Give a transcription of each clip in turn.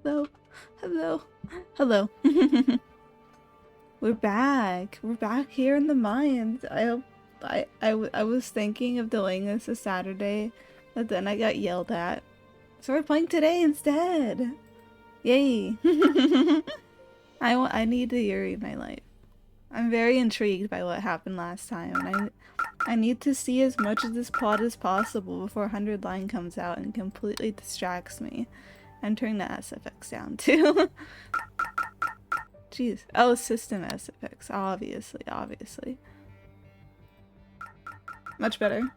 Hello. Hello. Hello. We're back. We're back here in the mines. I was thinking of delaying this to Saturday, but then I got yelled at. So we're playing today instead. Yay. I need a Yuri in my life. I'm very intrigued by what happened last time, and I need to see as much of this plot as possible before 100 line comes out and completely distracts me. I'm turning the SFX down too. Jeez. Oh, system SFX. Obviously. Much better.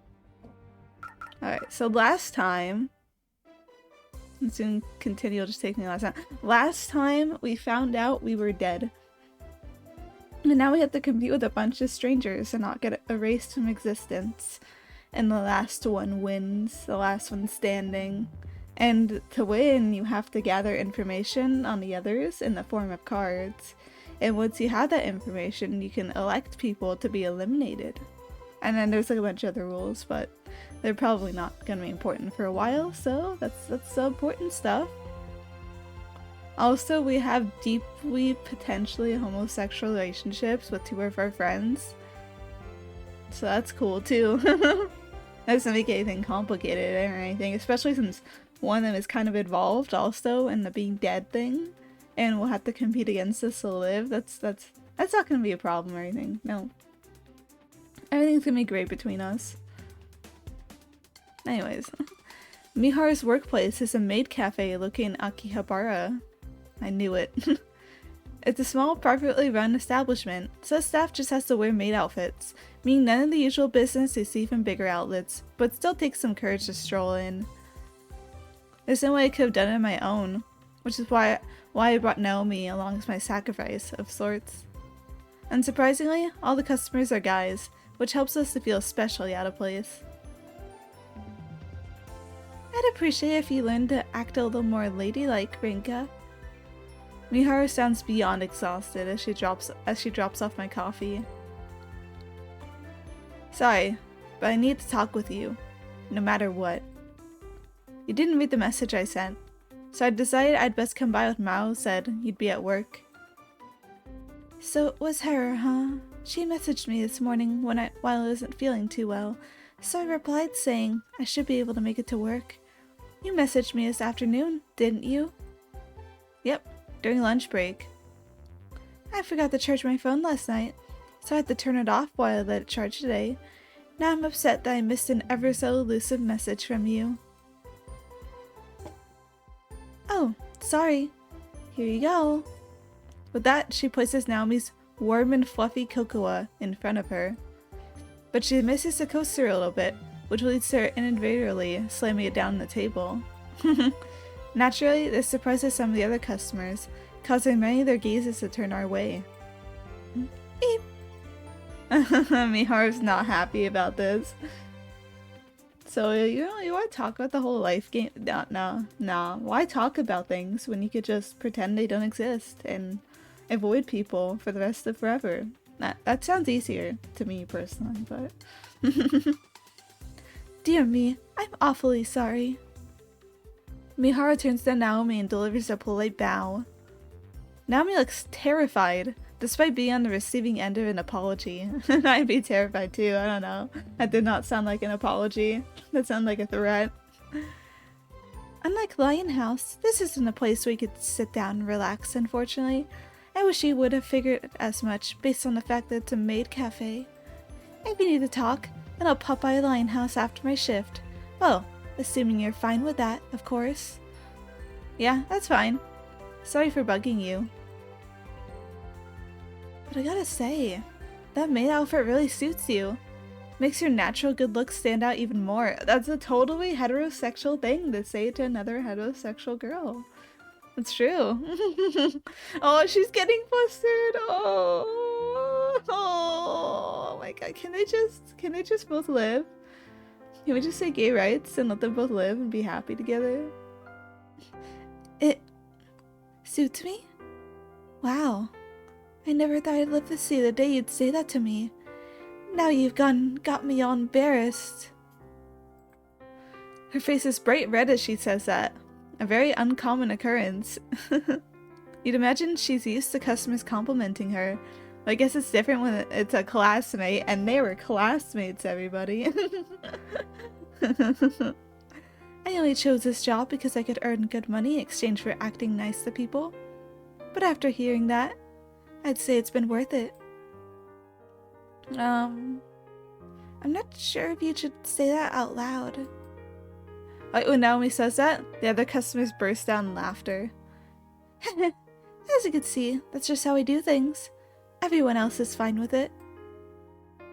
Alright, so last time... I'm soon continue, it'll just take me last time. Last time, we found out we were dead. And now we have to compete with a bunch of strangers and not get erased from existence. And the last one wins. The last one standing. And to win, you have to gather information on the others in the form of cards. And once you have that information, you can elect people to be eliminated. And then there's like a bunch of other rules, but they're probably not going to be important for a while, so that's the important stuff. Also, we have deeply, potentially homosexual relationships with two of our friends. So that's cool too. That doesn't make anything complicated or anything, especially since one of them is kind of involved also in the being dead thing, and we'll have to compete against us to live. That's not gonna be a problem or anything. No. Everything's gonna be great between us. Anyways. Miharu's workplace is a maid cafe located in Akihabara. I knew it. It's a small, privately run establishment, so staff just has to wear maid outfits, meaning none of the usual business they see from bigger outlets, but still takes some courage to stroll in. There's no way I could have done it on my own, which is why I brought Naomi along as my sacrifice of sorts. Unsurprisingly, all the customers are guys, which helps us to feel especially out of place. I'd appreciate if you learned to act a little more ladylike, Rinka. Miharu sounds beyond exhausted as she drops off my coffee. Sorry, but I need to talk with you, no matter what. You didn't read the message I sent, so I decided I'd best come by when Mao said you'd be at work. So it was her, huh? She messaged me this morning while I wasn't feeling too well, so I replied saying I should be able to make it to work. You messaged me this afternoon, didn't you? Yep, during lunch break. I forgot to charge my phone last night, so I had to turn it off while I let it charge today. Now I'm upset that I missed an ever so elusive message from you. Oh, sorry. Here you go. With that, she places Naomi's warm and fluffy cocoa in front of her. But she misses the coaster a little bit, which leads to her inadvertently slamming it down on the table. Naturally, this surprises some of the other customers, causing many of their gazes to turn our way. Beep. Miharu's not happy about this. So, you want to talk about the whole life game? Nah. Why talk about things when you could just pretend they don't exist and avoid people for the rest of forever? That sounds easier to me personally, but... Dear me, I'm awfully sorry. Miharu turns to Naomi and delivers a polite bow. Naomi looks terrified, despite being on the receiving end of an apology. I'd be terrified too, I don't know. That did not sound like an apology. That sounded like a threat. Unlike Lionhouse, this isn't a place where you could sit down and relax, unfortunately. I wish you would have figured as much based on the fact that it's a maid cafe. If you need to talk, then I'll pop by Lionhouse after my shift. Well, assuming you're fine with that, of course. Yeah, that's fine. Sorry for bugging you. But I gotta say, that maid outfit really suits you. Makes your natural good looks stand out even more. That's a totally heterosexual thing to say to another heterosexual girl. It's true. Oh, she's getting flustered. Oh my god. Can they just both live? Can we just say gay rights and let them both live and be happy together? It suits me? Wow. I never thought I'd live to see the day you'd say that to me. Now you've got me all embarrassed. Her face is bright red as she says that. A very uncommon occurrence. You'd imagine she's used to customers complimenting her. But I guess it's different when it's a classmate, and they were classmates, everybody. I only chose this job because I could earn good money in exchange for acting nice to people. But after hearing that, I'd say it's been worth it. I'm not sure if you should say that out loud. Right when Naomi says that, the other customers burst out in laughter. As you can see, that's just how we do things. Everyone else is fine with it.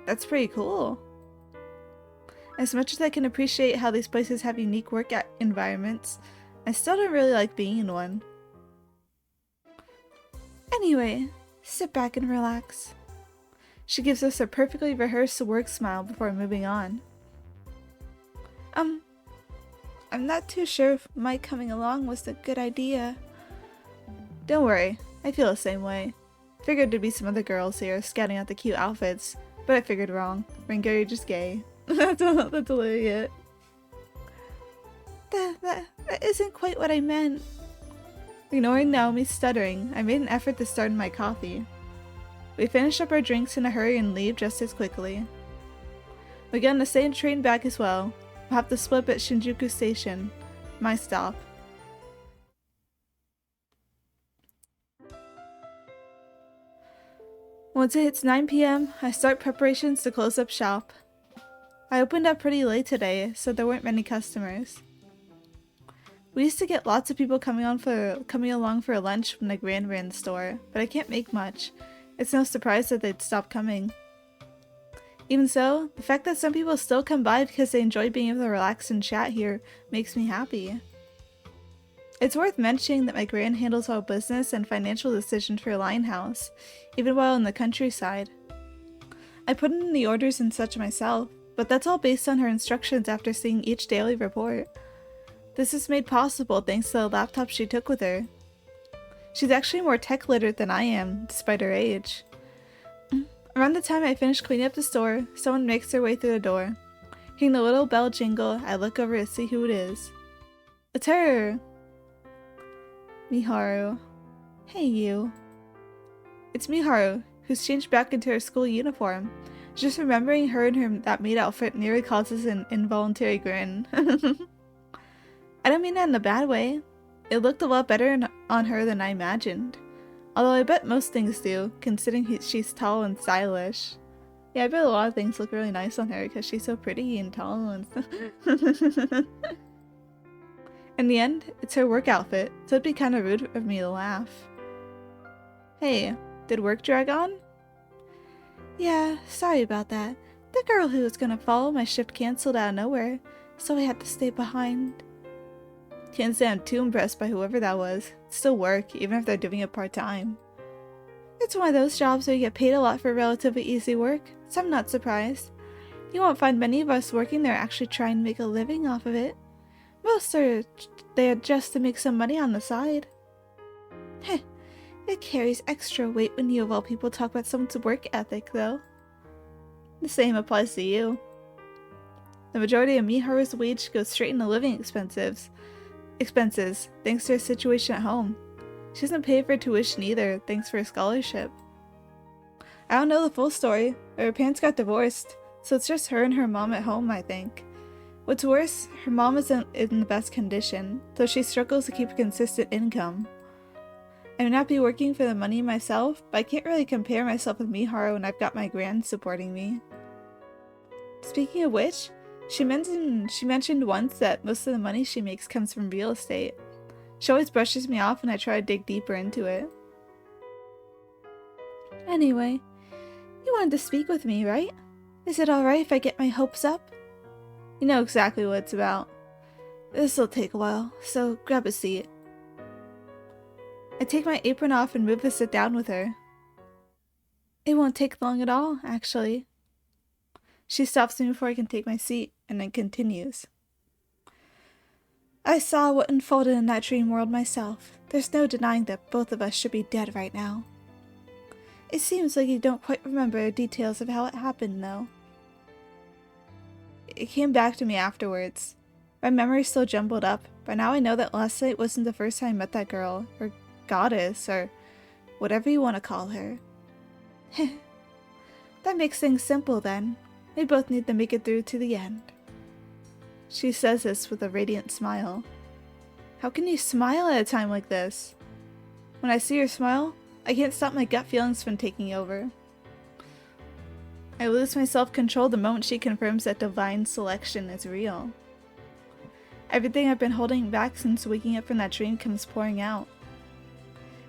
That's pretty cool. As much as I can appreciate how these places have unique work environments, I still don't really like being in one. Anyway, sit back and relax. She gives us a perfectly rehearsed work smile before moving on. I'm not too sure if my coming along was a good idea. Don't worry, I feel the same way. Figured there'd be some other girls here scouting out the cute outfits, but I figured wrong. Ringo, you're just gay. That's literally it. That isn't quite what I meant. Ignoring Naomi's stuttering, I made an effort to start my coffee. We finish up our drinks in a hurry and leave just as quickly. We get on the same train back as well. We'll have to split at Shinjuku Station, my stop. Once it hits 9 p.m., I start preparations to close up shop. I opened up pretty late today, so there weren't many customers. We used to get lots of people coming along for lunch when the Grand were in the store, but I can't make much. It's no surprise that they'd stop coming. Even so, the fact that some people still come by because they enjoy being able to relax and chat here makes me happy. It's worth mentioning that my Gran handles all business and financial decisions for Lionhouse, even while in the countryside. I put in the orders and such myself, but that's all based on her instructions after seeing each daily report. This is made possible thanks to the laptop she took with her. She's actually more tech literate than I am, despite her age. Around the time I finish cleaning up the store, someone makes their way through the door. Hearing the little bell jingle, I look over to see who it is. It's her! Miharu. Hey, you. It's Miharu, who's changed back into her school uniform. Just remembering her in that maid outfit nearly causes an involuntary grin. I don't mean that in a bad way. It looked a lot better on her than I imagined. Although I bet most things do, considering she's tall and stylish. Yeah, I bet a lot of things look really nice on her because she's so pretty and tall and stuff. In the end, it's her work outfit, so it'd be kind of rude of me to laugh. Hey, did work drag on? Yeah, sorry about that. The girl who was gonna follow my shift canceled out of nowhere, so I had to stay behind. Can't say I'm too impressed by whoever that was. It's still work, even if they're doing it part-time. It's one of those jobs where you get paid a lot for relatively easy work, so I'm not surprised. You won't find many of us working there actually trying to make a living off of it. Most are there just to make some money on the side. Heh, it carries extra weight when you of all people talk about someone's work ethic, though. The same applies to you. The majority of Miharu's wage goes straight into living expenses, thanks to her situation at home. She doesn't pay for tuition either, thanks for her scholarship. I don't know the full story, but her parents got divorced, so it's just her and her mom at home, I think. What's worse, her mom isn't in the best condition, so she struggles to keep a consistent income. I may not be working for the money myself, but I can't really compare myself with Miharu when I've got my Gran supporting me. Speaking of which, she mentioned once that most of the money she makes comes from real estate. She always brushes me off when I try to dig deeper into it. Anyway, you wanted to speak with me, right? Is it alright if I get my hopes up? You know exactly what it's about. This'll take a while, so grab a seat. I take my apron off and move to sit down with her. It won't take long at all, actually. She stops me before I can take my seat, and then continues. I saw what unfolded in that dream world myself. There's no denying that both of us should be dead right now. It seems like you don't quite remember the details of how it happened, though. It came back to me afterwards. My memory's still jumbled up, but now I know that last night wasn't the first time I met that girl, or goddess, or whatever you want to call her. That makes things simple then. We both need to make it through to the end. She says this with a radiant smile. How can you smile at a time like this? When I see her smile, I can't stop my gut feelings from taking over. I lose my self-control the moment she confirms that divine selection is real. Everything I've been holding back since waking up from that dream comes pouring out.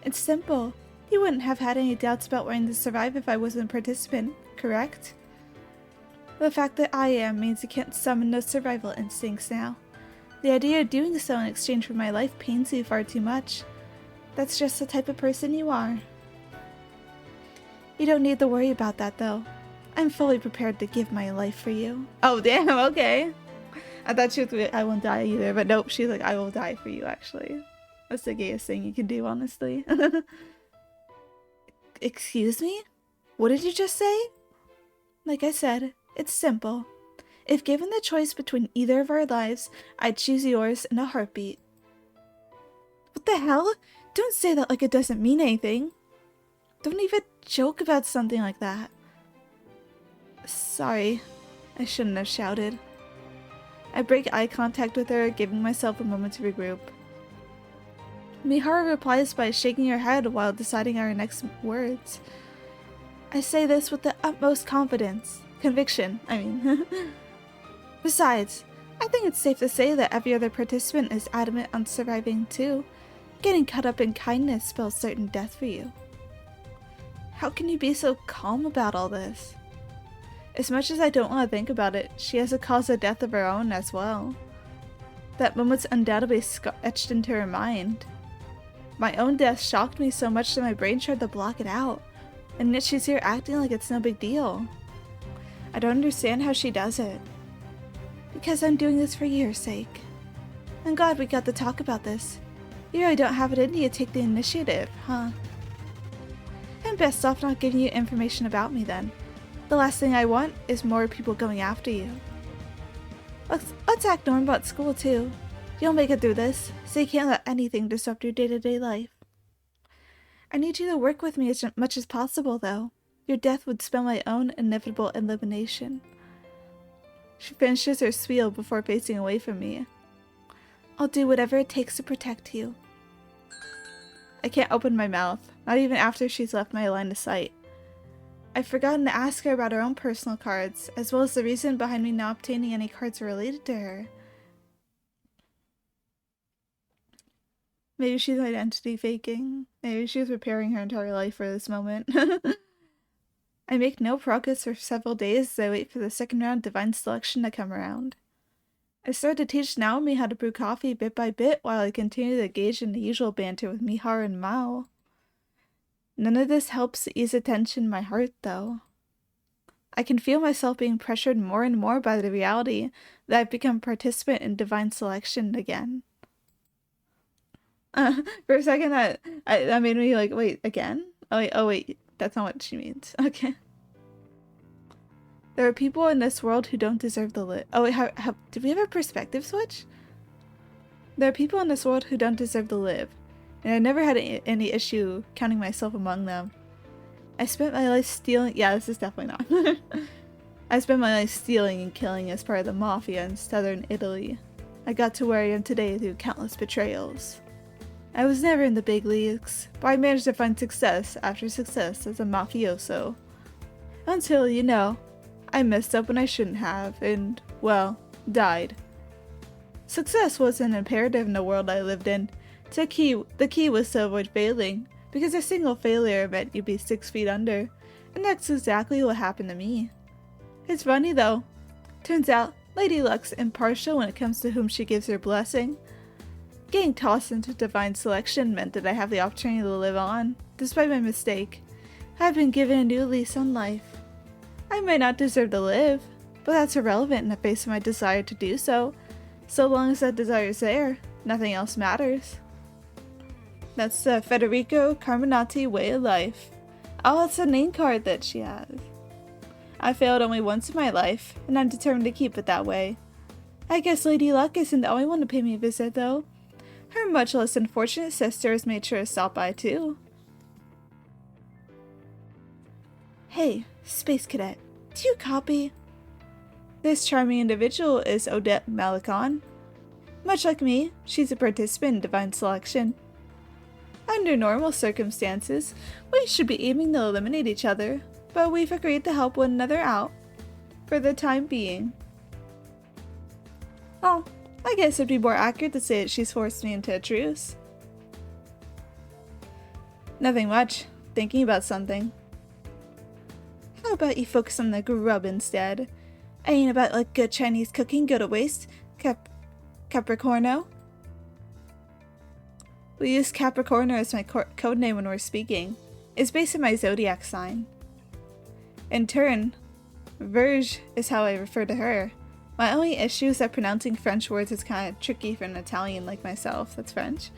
It's simple. You wouldn't have had any doubts about wanting to survive if I wasn't a participant, correct? The fact that I am means you can't summon those survival instincts now. The idea of doing so in exchange for my life pains you far too much. That's just the type of person you are. You don't need to worry about that though. I'm fully prepared to give my life for you. Oh damn, okay. I thought she was like, I won't die either, but nope, she's like, I will die for you actually. That's the gayest thing you can do, honestly. Excuse me? What did you just say? Like I said, it's simple. If given the choice between either of our lives, I'd choose yours in a heartbeat. What the hell? Don't say that like it doesn't mean anything. Don't even joke about something like that. Sorry, I shouldn't have shouted. I break eye contact with her, giving myself a moment to regroup. Miharu replies by shaking her head while deciding our next words. I say this with the utmost confidence. Conviction, I mean. Besides, I think it's safe to say that every other participant is adamant on surviving too. Getting caught up in kindness spells certain death for you. How can you be so calm about all this? As much as I don't want to think about it, she has a cause of death of her own as well. That moment's undoubtedly etched into her mind. My own death shocked me so much that my brain tried to block it out, and yet she's here acting like it's no big deal. I don't understand how she does it. Because I'm doing this for your sake. I'm glad we got to talk about this. You really don't have it in you to take the initiative, huh? I'm best off not giving you information about me then. The last thing I want is more people going after you. Let's act normal at school too. You'll make it through this, so you can't let anything disrupt your day-to-day life. I need you to work with me as much as possible though. Your death would spell my own inevitable elimination. She finishes her spiel before facing away from me. I'll do whatever it takes to protect you. I can't open my mouth, not even after she's left my line of sight. I've forgotten to ask her about her own personal cards, as well as the reason behind me not obtaining any cards related to her. Maybe she's identity faking. Maybe she was preparing her entire life for this moment. I make no progress for several days as I wait for the second round divine selection to come around. I start to teach Naomi how to brew coffee bit by bit while I continue to engage in the usual banter with Miharu and Mao. None of this helps to ease the tension in my heart, though. I can feel myself being pressured more and more by the reality that I've become a participant in divine selection again. For a second, that made me like, wait, again? Oh wait, that's not what she means. Okay. There are people in this world who don't deserve the live. Oh wait, did we have a perspective switch? There are people in this world who don't deserve to live, and I never had any issue counting myself among them. I spent my life stealing. Yeah, this is definitely not. I spent my life stealing and killing as part of the mafia in southern Italy. I got to where I am today through countless betrayals. I was never in the big leagues, but I managed to find success after success as a mafioso. Until, you know, I messed up when I shouldn't have, and, well, died. Success wasn't imperative in the world I lived in. The key was to avoid failing, because a single failure meant you'd be 6 feet under, and that's exactly what happened to me. It's funny though. Turns out, Lady Luck's impartial when it comes to whom she gives her blessing. Getting tossed into divine selection meant that I have the opportunity to live on, despite my mistake. I've been given a new lease on life. I might not deserve to live, but that's irrelevant in the face of my desire to do so. So long as that desire is there, nothing else matters. That's the Federico Carminati way of life. Oh, it's a name card that she has. I failed only once in my life, and I'm determined to keep it that way. I guess Lady Luck isn't the only one to pay me a visit, though. Her much less unfortunate sister has made sure to stop by, too. Hey, Space Cadet, do you copy? This charming individual is Odette Malicon. Much like me, she's a participant in Divine Selection. Under normal circumstances, we should be aiming to eliminate each other, but we've agreed to help one another out. For the time being. Oh, I guess it'd be more accurate to say that she's forced me into a truce. Nothing much. Thinking about something. How about you focus on the grub instead? Ain't about like good Chinese cooking go to waste, Capricorno? We use Capricorno as my code name when we're speaking. It's based on my zodiac sign. In turn, Verge is how I refer to her. My only issue is that pronouncing French words is kind of tricky for an Italian like myself. That's French.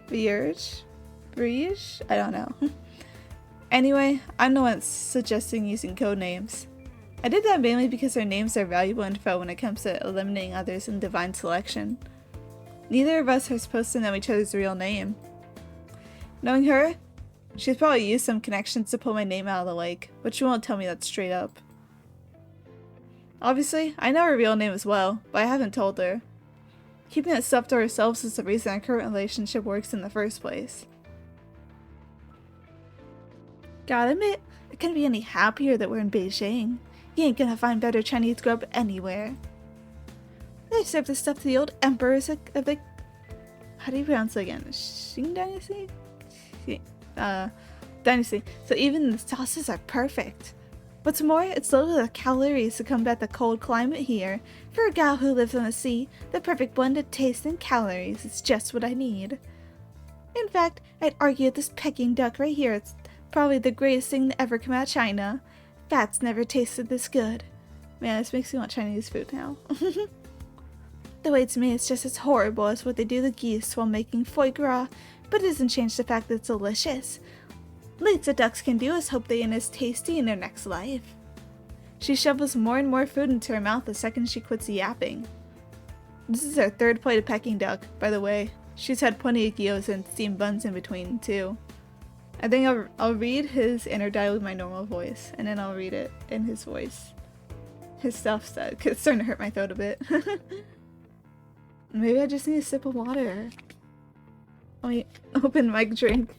Vierge? Briege? I don't know. Anyway, I'm the one suggesting using code names. I did that mainly because their names are valuable info when it comes to eliminating others in Divine Selection. Neither of us are supposed to know each other's real name. Knowing her, she's probably used some connections to pull my name out of the lake, but she won't tell me that straight up. Obviously, I know her real name as well, but I haven't told her. Keeping that stuff to ourselves is the reason our current relationship works in the first place. Gotta admit, I couldn't be any happier that we're in Beijing. You ain't gonna find better Chinese grub anywhere. They served this stuff to the old emperors of the... How do you pronounce it again? Qing Dynasty? Dynasty. So even the sauces are perfect. What's more, it's loaded with calories to combat the cold climate here. For a gal who lives on the sea, the perfect blend of taste and calories is just what I need. In fact, I'd argue that this Peking duck right here is probably the greatest thing to ever come out of China. Fat's never tasted this good. Man, this makes me want Chinese food now. The way to me, it's just as horrible as what they do to geese while making foie gras, but it doesn't change the fact that it's delicious. Least the ducks can do is hope they eat as tasty in their next life. She shovels more and more food into her mouth the second she quits yapping. This is her third plate of Peking duck, by the way. She's had plenty of gyoza and steamed buns in between, too. I think I'll read his inner dialogue with my normal voice, and then I'll read it in his voice. His stuff said, because it's starting to hurt my throat a bit. Maybe I just need a sip of water. Let me open my drink.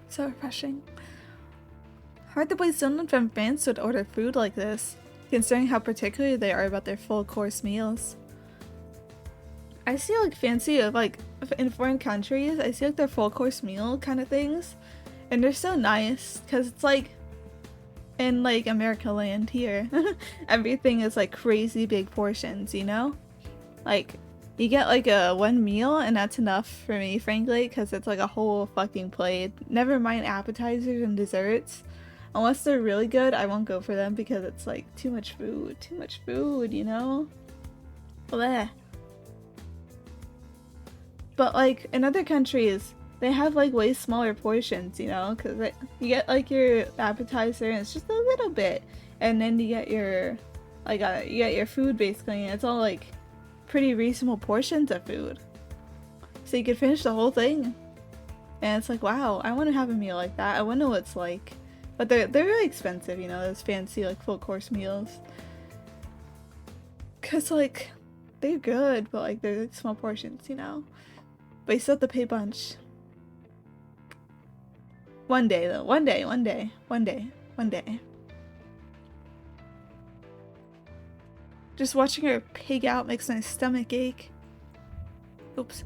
So refreshing. Hard to believe someone from France would order food like this, considering how particular they are about their full course meals. I see like fancy of like in foreign countries, I see like their full course meal kind of things, and they're so nice because it's like in like America land here. Everything is like crazy big portions, you know? Like you get like a one meal and that's enough for me, frankly, because it's like a whole fucking plate. Never mind appetizers and desserts. Unless they're really good, I won't go for them because it's like too much food, you know? Bleh. But like in other countries, they have like way smaller portions, you know? Because you get like your appetizer and it's just a little bit. And then you get your, like you get your food basically, and it's all like pretty reasonable portions of food. So you could finish the whole thing. And it's like, wow, I want to have a meal like that. I wonder what it's like. But they're really expensive, you know, those fancy like full course meals. Cause like they're good, but like they're like small portions, you know. But you still have to pay a bunch. One day though, one day. Just watching her pig out makes my stomach ache. Oops.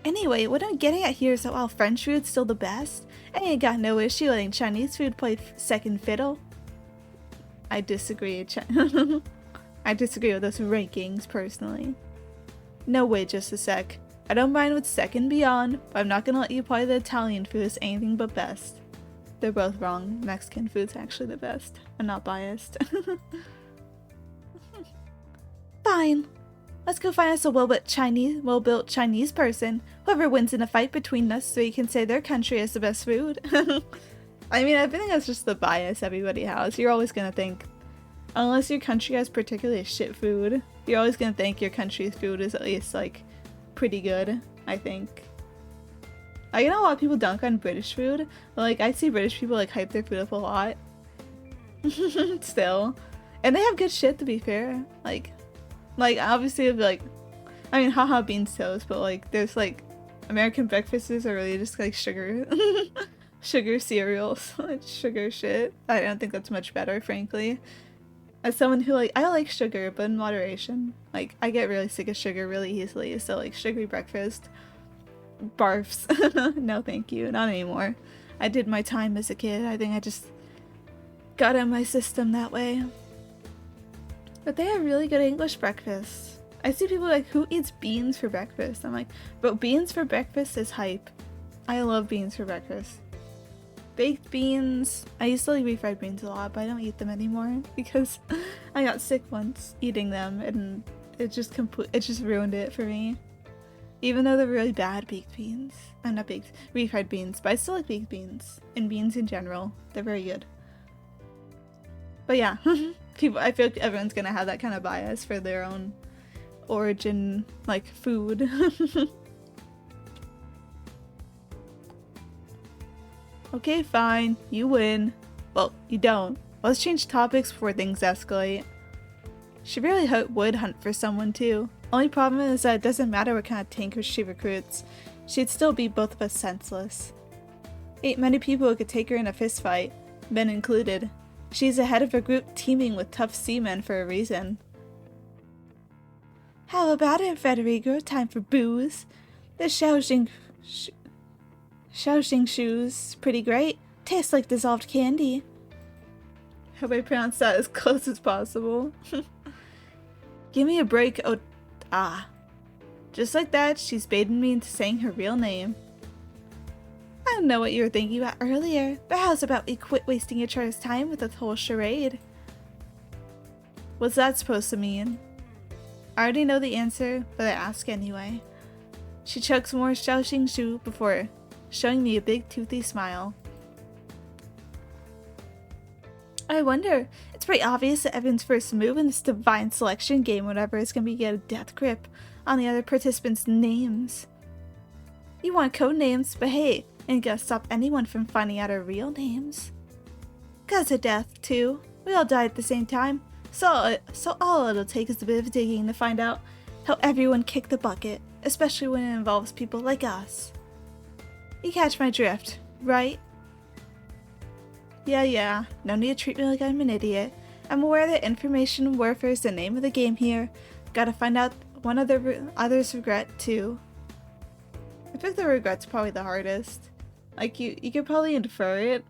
Anyway, what I'm getting at here is that while French food's still the best, I ain't got no issue letting Chinese food play second fiddle. I disagree. I disagree with those rankings, personally. No, wait just a sec. I don't mind with second beyond, but I'm not gonna let you play the Italian food as anything but best. They're both wrong. Mexican food's actually the best. I'm not biased. Fine. Let's go find us a well-built Chinese person. Whoever wins in a fight between us so you can say their country has the best food. I mean, I think that's just the bias everybody has. You're always gonna think, unless your country has particularly shit food, you're always gonna think your country's food is at least, like, pretty good, I think. I know a lot of people dunk on British food, but, like, I see British people, like, hype their food up a lot. Still. And they have good shit, to be fair. Like, obviously, like, I mean, haha, beans toast, but, like, there's, like, American breakfasts are really just, like, sugar. Sugar cereals. Sugar shit. I don't think that's much better, frankly. As someone who, like, I like sugar, but in moderation. Like, I get really sick of sugar really easily, so, like, sugary breakfast. Barfs. No, thank you. Not anymore. I did my time as a kid. I think I just got in my system that way. But they have really good English breakfast. I see people like, who eats beans for breakfast? I'm like, but beans for breakfast is hype. I love beans for breakfast. Baked beans. I used to like refried beans a lot, but I don't eat them anymore because I got sick once eating them and it just ruined it for me. Even though they're really bad baked beans. I'm not baked, refried beans, but I still like baked beans. And beans in general. They're very good. But yeah, I feel like everyone's gonna have that kind of bias for their own origin, like, food. Okay, fine. You win. Well, you don't. Let's change topics before things escalate. She really would hunt for someone too. Only problem is that it doesn't matter what kind of tanker she recruits. She'd still beat both of us senseless. Ain't many people who could take her in a fistfight, men included. She's the head of a group teeming with tough seamen for a reason. How about it, Federico? Time for booze. The Shaoxing shoes, pretty great. Tastes like dissolved candy. Hope I pronounced that as close as possible. Give me a break, oh, ah. Just like that, she's baited me into saying her real name. I don't know what you were thinking about earlier, but how's about we quit wasting each other's time with this whole charade? What's that supposed to mean? I already know the answer, but I ask anyway. She chugs more Shaoxing Shu before showing me a big toothy smile. I wonder, it's pretty obvious that everyone's first move in this divine selection game, whatever, is gonna be get a death grip on the other participants' names. You want code names, but hey, ain't gonna stop anyone from finding out our real names. 'Cause of death, too. We all died at the same time, so all it'll take is a bit of digging to find out how everyone kicked the bucket, especially when it involves people like us. You catch my drift, right? Yeah, no need to treat me like I'm an idiot. I'm aware that information warfare is the name of the game here. Gotta find out one other's regret, too. I think the regret's probably the hardest. Like, you could probably infer it,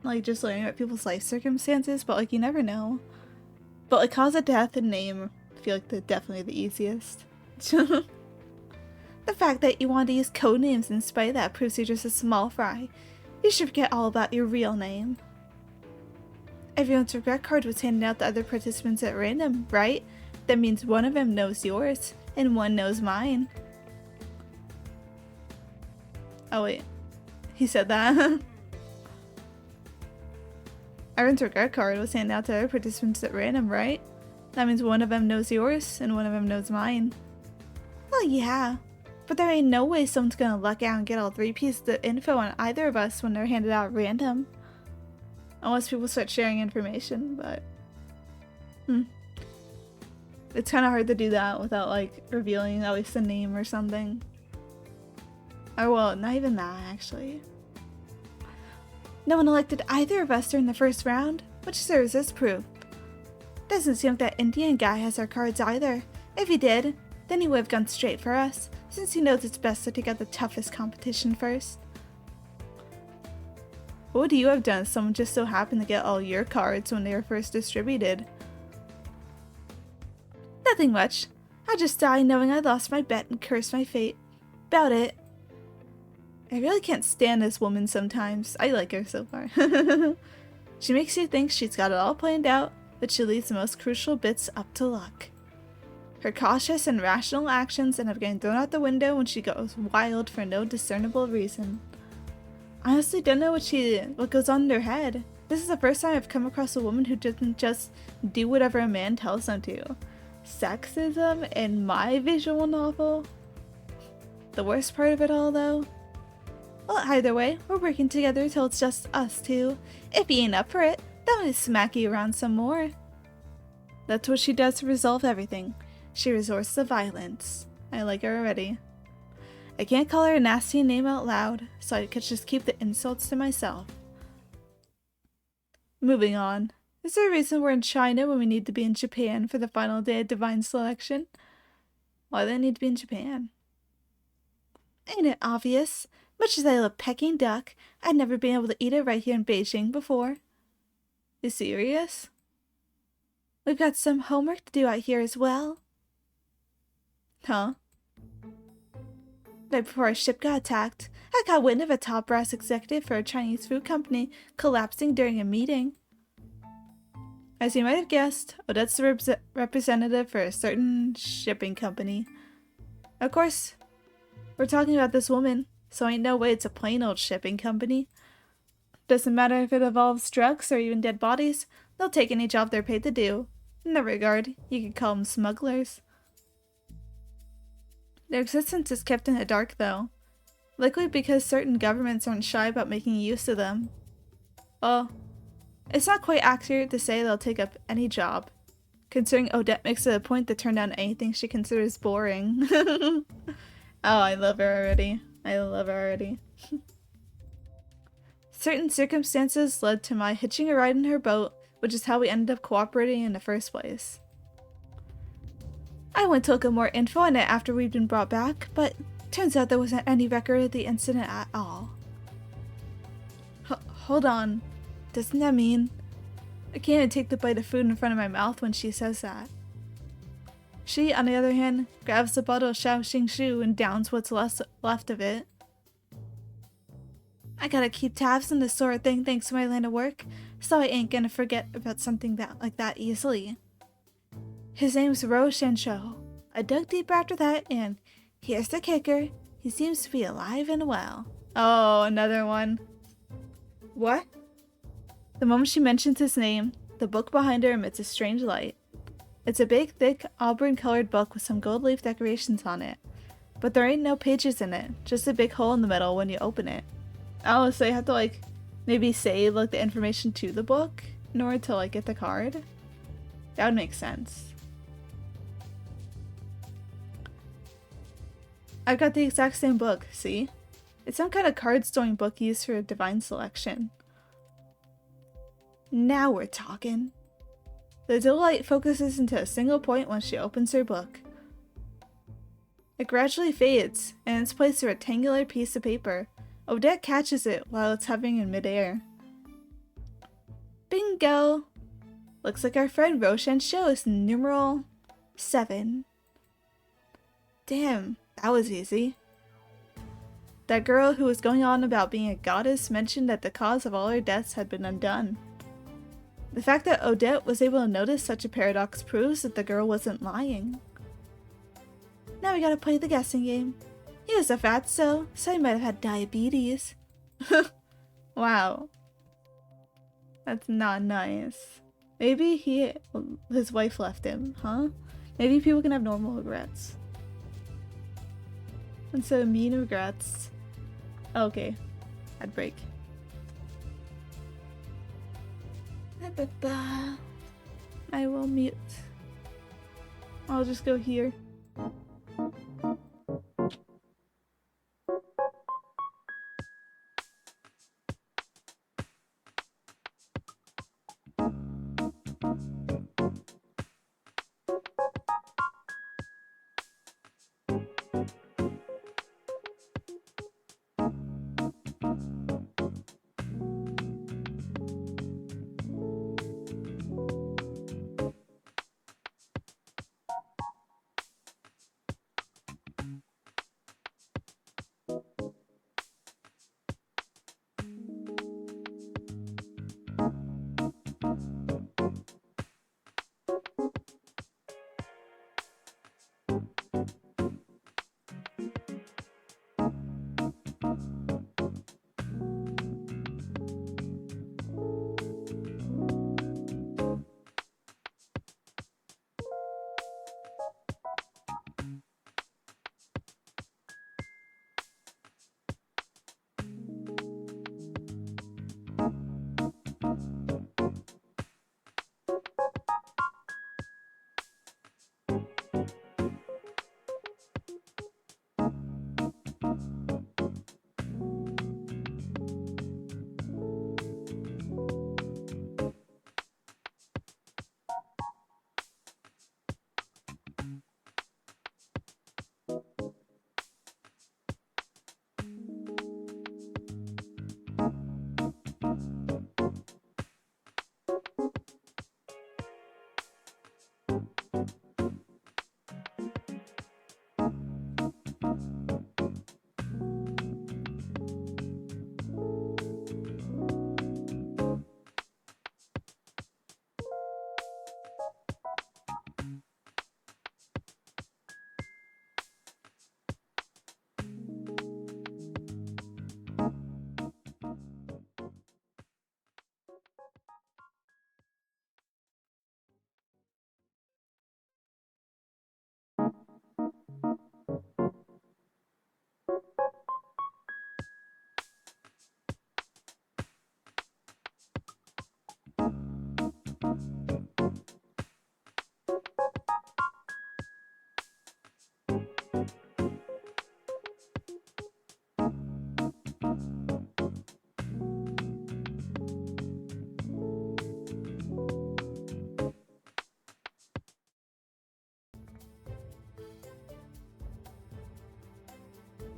like, just learning about people's life circumstances, but, like, you never know. But, like, cause of death and name, I feel like they're definitely the easiest. The fact that you want to use code names in spite of that proves you're just a small fry. You should forget all about your real name. Everyone's regret card was handed out to other participants at random, right? That means one of them knows yours, and one knows mine. Oh wait, he said that. Everyone's regret card was handed out to other participants at random, right? That means one of them knows yours, and one of them knows mine. Well, yeah. But there ain't no way someone's gonna luck out and get all 3 pieces of info on either of us when they're handed out at random. Unless people start sharing information, but... It's kind of hard to do that without, like, revealing at least a name or something. Or, well, not even that, actually. No one elected either of us during the first round, which serves as proof. Doesn't seem like that Indian guy has our cards either. If he did, then he would have gone straight for us, since he knows it's best to take out the toughest competition first. What would you have done if someone just so happened to get all your cards when they were first distributed? Nothing much. I'd just die knowing I lost my bet and curse my fate. About it. I really can't stand this woman sometimes. I like her so far. She makes you think she's got it all planned out, but she leaves the most crucial bits up to luck. Her cautious and rational actions end up getting thrown out the window when she goes wild for no discernible reason. I honestly don't know what goes on in her head. This is the first time I've come across a woman who doesn't just do whatever a man tells them to. Sexism in my visual novel? The worst part of it all, though? Well, either way, we're working together till it's just us two. If you ain't up for it, then I'm gonna smack you around some more. That's what she does to resolve everything. She resorts to violence. I like her already. I can't call her a nasty name out loud, so I could just keep the insults to myself. Moving on. Is there a reason we're in China when we need to be in Japan for the final day of Divine Selection? Why do they need to be in Japan? Ain't it obvious? Much as I love Peking duck, I'd never been able to eat it right here in Beijing before. You serious? We've got some homework to do out here as well. Huh? Right before our ship got attacked, I got wind of a top brass executive for a Chinese food company collapsing during a meeting. As you might have guessed, Odette's the representative for a certain shipping company. Of course, we're talking about this woman, so ain't no way it's a plain old shipping company. Doesn't matter if it involves drugs or even dead bodies, they'll take any job they're paid to do. In that regard, you could call them smugglers. Their existence is kept in the dark, though. Likely because certain governments aren't shy about making use of them. Well, it's not quite accurate to say they'll take up any job, considering Odette makes it a point to turn down anything she considers boring. Oh, I love her already. I love her already. Certain circumstances led to my hitching a ride in her boat, which is how we ended up cooperating in the first place. I went to look at more info on it after we'd been brought back, but turns out there wasn't any record of the incident at all. Hold on. Doesn't that mean I can't even take the bite of food in front of my mouth when she says that? She, on the other hand, grabs the bottle of Shaoxing Shu and downs what's left of it. I gotta keep tabs on this sort of thing thanks to my line of work, so I ain't gonna forget about something like that easily. His name's Ro Shansho. I dug deeper after that, and here's the kicker. He seems to be alive and well. Oh, another one. What? The moment she mentions his name, the book behind her emits a strange light. It's a big, thick, auburn-colored book with some gold leaf decorations on it. But there ain't no pages in it, just a big hole in the middle when you open it. Oh, so you have to, maybe save, the information to the book in order to, get the card? That would make sense. I've got the exact same book, see? It's some kind of card-storing book used for Divine Selection. Now we're talking. The dual light focuses into a single point when she opens her book. It gradually fades, and in its place a rectangular piece of paper. Odette catches it while it's hovering in midair. Bingo! Looks like our friend Ro Shansho is numeral 7. Damn, that was easy. That girl who was going on about being a goddess mentioned that the cause of all her deaths had been undone. The fact that Odette was able to notice such a paradox proves that the girl wasn't lying. Now we gotta play the guessing game. He was a fatso, so he might have had diabetes. Wow. That's not nice. Maybe his wife left him, huh? Maybe people can have normal regrets. Instead of mean regrets. Okay. I'd break. I will mute. I'll just go here.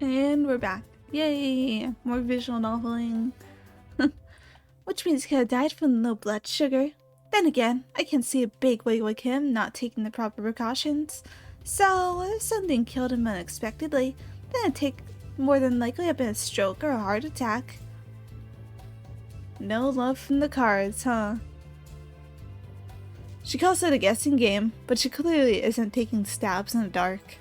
And we're back. Yay! More visual noveling. Which means he could have died from low blood sugar. Then again, I can see a big wig like him not taking the proper precautions. So, if something killed him unexpectedly, then it'd take more than likely have been a stroke or a heart attack. No love from the cards, huh? She calls it a guessing game, but she clearly isn't taking stabs in the dark.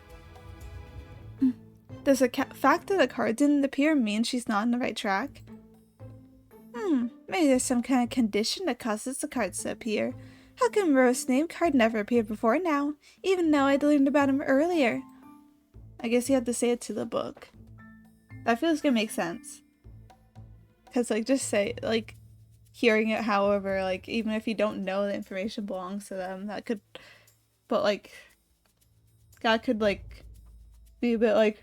Does the fact that the card didn't appear mean she's not on the right track? Maybe there's some kind of condition that causes the cards to appear. How come Rose's name card never appeared before now, even though I'd learned about him earlier? I guess you have to say it to the book. That feels gonna make sense. Cause just say, hearing it however, even if you don't know the information belongs to them, that could, but God could be a bit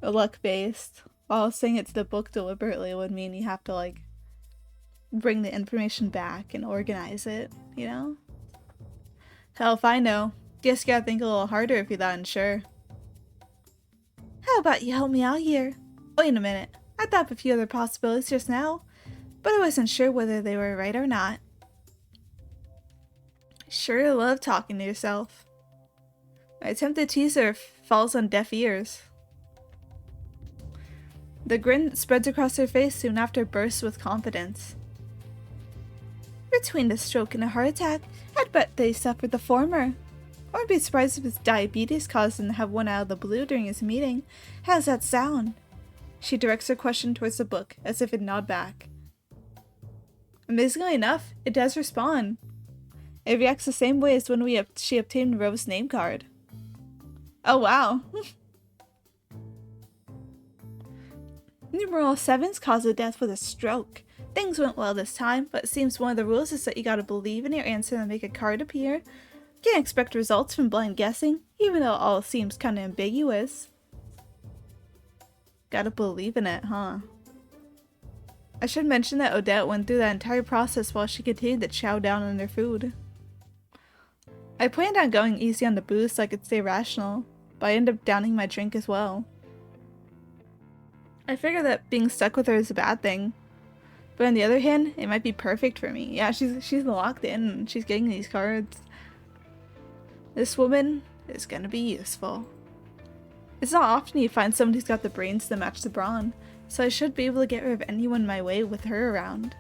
luck based, while saying it to the book deliberately would mean you have to bring the information back and organize it, you know? Hell if I know. Guess you gotta think a little harder if you're that unsure. How about you help me out here? Wait a minute. I thought of a few other possibilities just now, but I wasn't sure whether they were right or not. Sure love talking to yourself. My attempted teaser falls on deaf ears. The grin that spreads across her face soon after bursts with confidence. Between the stroke and a heart attack, I'd bet they suffered the former. I wouldn't be surprised if his diabetes caused him to have one out of the blue during his meeting. How's that sound? She directs her question towards the book, as if it nod back. Amazingly enough, it does respond. It reacts the same way as when she obtained Rose's name card. Oh wow! Numeral 7's cause of death was a stroke. Things went well this time, but it seems one of the rules is that you gotta believe in your answer and make a card appear. Can't expect results from blind guessing, even though it all seems kinda ambiguous. Gotta believe in it, huh? I should mention that Odette went through that entire process while she continued to chow down on her food. I planned on going easy on the booze so I could stay rational, but I ended up downing my drink as well. I figure that being stuck with her is a bad thing. But on the other hand, it might be perfect for me. Yeah, she's locked in and she's getting these cards. This woman is gonna be useful. It's not often you find someone who's got the brains to match the brawn, so I should be able to get rid of anyone in my way with her around.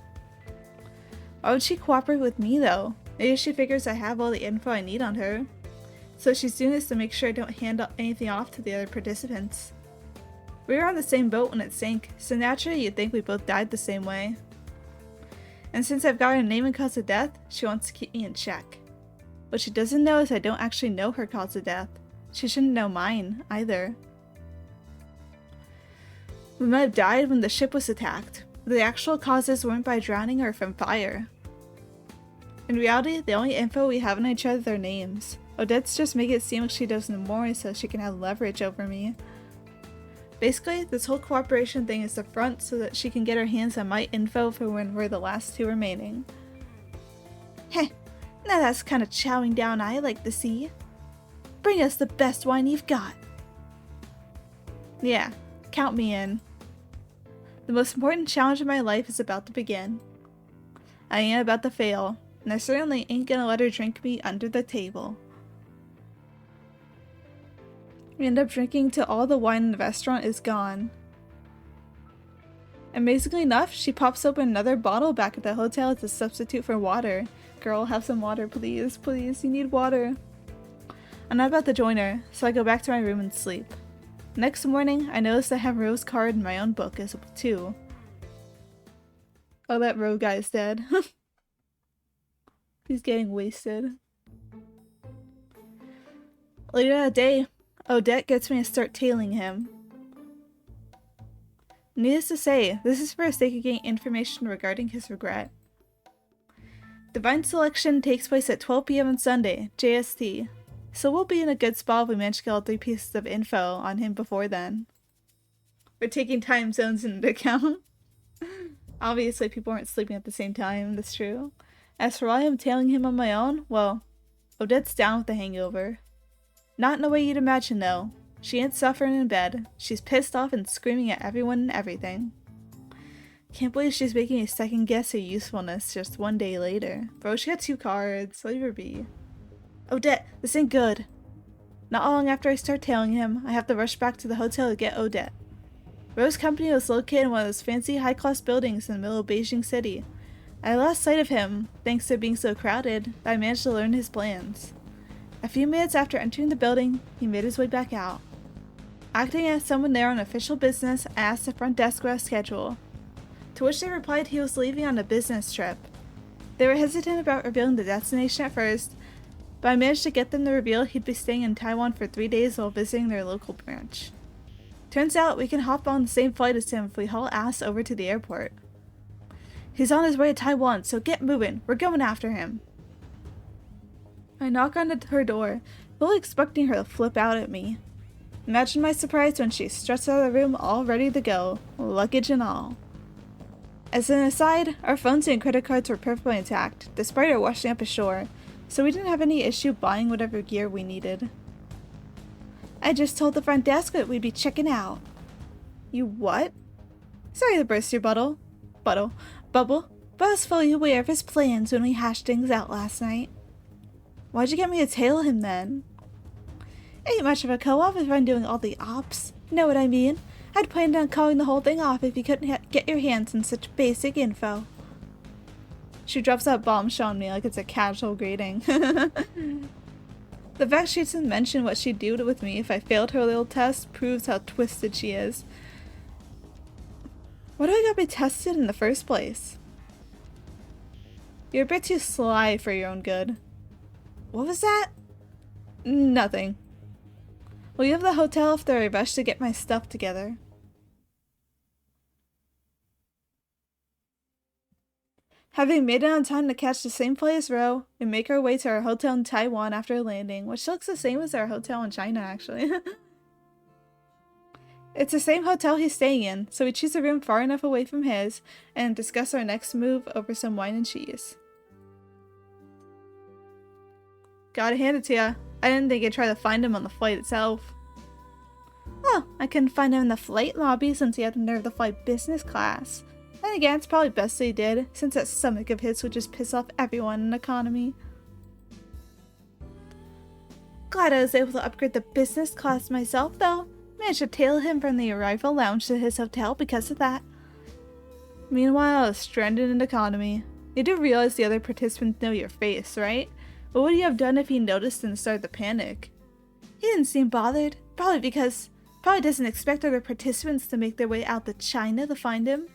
Why would she cooperate with me though? Maybe she figures I have all the info I need on her. So she's doing this to make sure I don't hand anything off to the other participants. We were on the same boat when it sank, so naturally you'd think we both died the same way. And since I've got her name and cause of death, she wants to keep me in check. What she doesn't know is I don't actually know her cause of death. She shouldn't know mine, either. We might have died when the ship was attacked, but the actual causes weren't by drowning or from fire. In reality, the only info we have on each other are names. Odette's just making it seem like she does know more so she can have leverage over me. Basically, this whole cooperation thing is the front so that she can get her hands on my info for when we're the last two remaining. Heh, now that's kind of chowing down I like to see. Bring us the best wine you've got. Yeah, count me in. The most important challenge of my life is about to begin. I ain't about to fail, and I certainly ain't gonna let her drink me under the table. We end up drinking till all the wine in the restaurant is gone. Amazingly enough, she pops open another bottle back at the hotel as a substitute for water. Girl, have some water please, please, you need water. I'm not about to join her, so I go back to my room and sleep. Next morning, I notice I have Rose's card in my own book as well too. Oh, that rogue guy's dead. He's getting wasted. Later that day, Odette gets me to start tailing him. Needless to say, this is for the sake of getting information regarding his regret. Divine Selection takes place at 12 PM on Sunday, JST, so we'll be in a good spot if we manage to get all 3 pieces of info on him before then. We're taking time zones into account. Obviously people aren't sleeping at the same time, that's true. As for why I'm tailing him on my own, well, Odette's down with the hangover. Not in a way you'd imagine though. She ain't suffering in bed. She's pissed off and screaming at everyone and everything. Can't believe she's making me second guess her usefulness just one day later. Bro, she got 2 cards. Leave her be. Odette, this ain't good. Not long after I start tailing him, I have to rush back to the hotel to get Odette. Rose Company was located in one of those fancy high-class buildings in the middle of Beijing City. I lost sight of him, thanks to being so crowded, but I managed to learn his plans. A few minutes after entering the building, he made his way back out. Acting as someone there on official business, I asked the front desk about his schedule, to which they replied he was leaving on a business trip. They were hesitant about revealing the destination at first, but I managed to get them to reveal he'd be staying in Taiwan for 3 days while visiting their local branch. Turns out we can hop on the same flight as him if we haul ass over to the airport. He's on his way to Taiwan, so get moving. We're going after him. I knock on her door, fully expecting her to flip out at me. Imagine my surprise when she struts out of the room all ready to go, luggage and all. As an aside, our phones and credit cards were perfectly intact, despite our washing up ashore, so we didn't have any issue buying whatever gear we needed. I just told the front desk that we'd be checking out. You what? Sorry to burst your bubble, but I was fully aware of his plans when we hashed things out last night. Why'd you get me to tail him then? Ain't much of a co-op if I'm doing all the ops. Know what I mean? I'd planned on calling the whole thing off if you couldn't get your hands on such basic info. She drops that bombshell on me like it's a casual greeting. The fact she doesn't mention what she'd do with me if I failed her little test proves how twisted she is. Why do I gotta be tested in the first place? You're a bit too sly for your own good. What was that? Nothing. Will you have the hotel after I rush to get my stuff together? Having made it on time to catch the same flight as Ro, we make our way to our hotel in Taiwan after landing, which looks the same as our hotel in China, actually. It's the same hotel he's staying in, so we choose a room far enough away from his and discuss our next move over some wine and cheese. Gotta hand it to ya. I didn't think I'd try to find him on the flight itself. Oh, I couldn't find him in the flight lobby since he had the nerve to fly business class. And again, it's probably best that he did, since that stomach of his would just piss off everyone in economy. Glad I was able to upgrade the business class myself, though. Managed to tail him from the arrival lounge to his hotel because of that. Meanwhile, I was stranded in economy. You do realize the other participants know your face, right? What would you have done if he noticed and started to panic? He didn't seem bothered, probably doesn't expect other participants to make their way out to China to find him.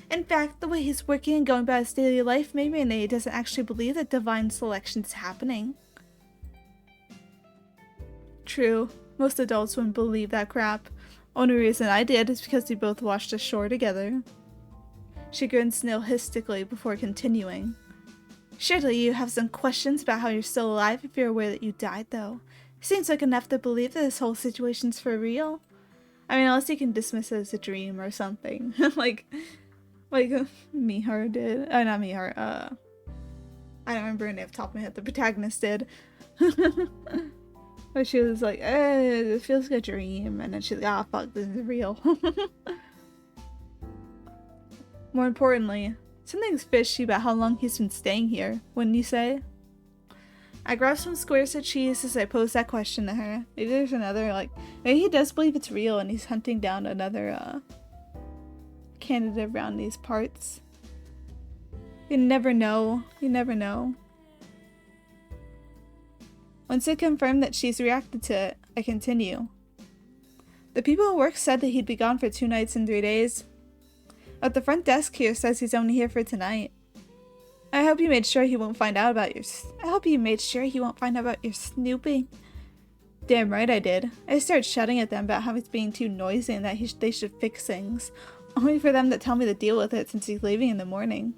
In fact, the way he's working and going about his daily life made me know he doesn't actually believe that divine selection's happening. True, most adults wouldn't believe that crap. Only reason I did is because we both washed ashore together. She grins nihilistically before continuing. Surely you have some questions about how you're still alive if you're aware that you died, though. Seems like enough to believe that this whole situation's for real. I mean, unless you can dismiss it as a dream or something. like Mihara did. Oh, not Mihara. I don't remember her name off the top of my head. The protagonist did. But she was like, it feels like a dream. And then she's like, ah, fuck, this is real. More importantly, something's fishy about how long he's been staying here, wouldn't you say? I grab some squares of cheese as I pose that question to her. Maybe there's another, maybe he does believe it's real and he's hunting down another, candidate around these parts. You never know. You never know. Once I confirm that she's reacted to it, I continue. The people at work said that he'd be gone for 2 nights and 3 days. But the front desk here says he's only here for tonight. I hope you made sure he won't find out about your snooping. Damn right I did. I started shouting at them about how he's being too noisy and that they should fix things. Only for them to tell me to deal with it since he's leaving in the morning.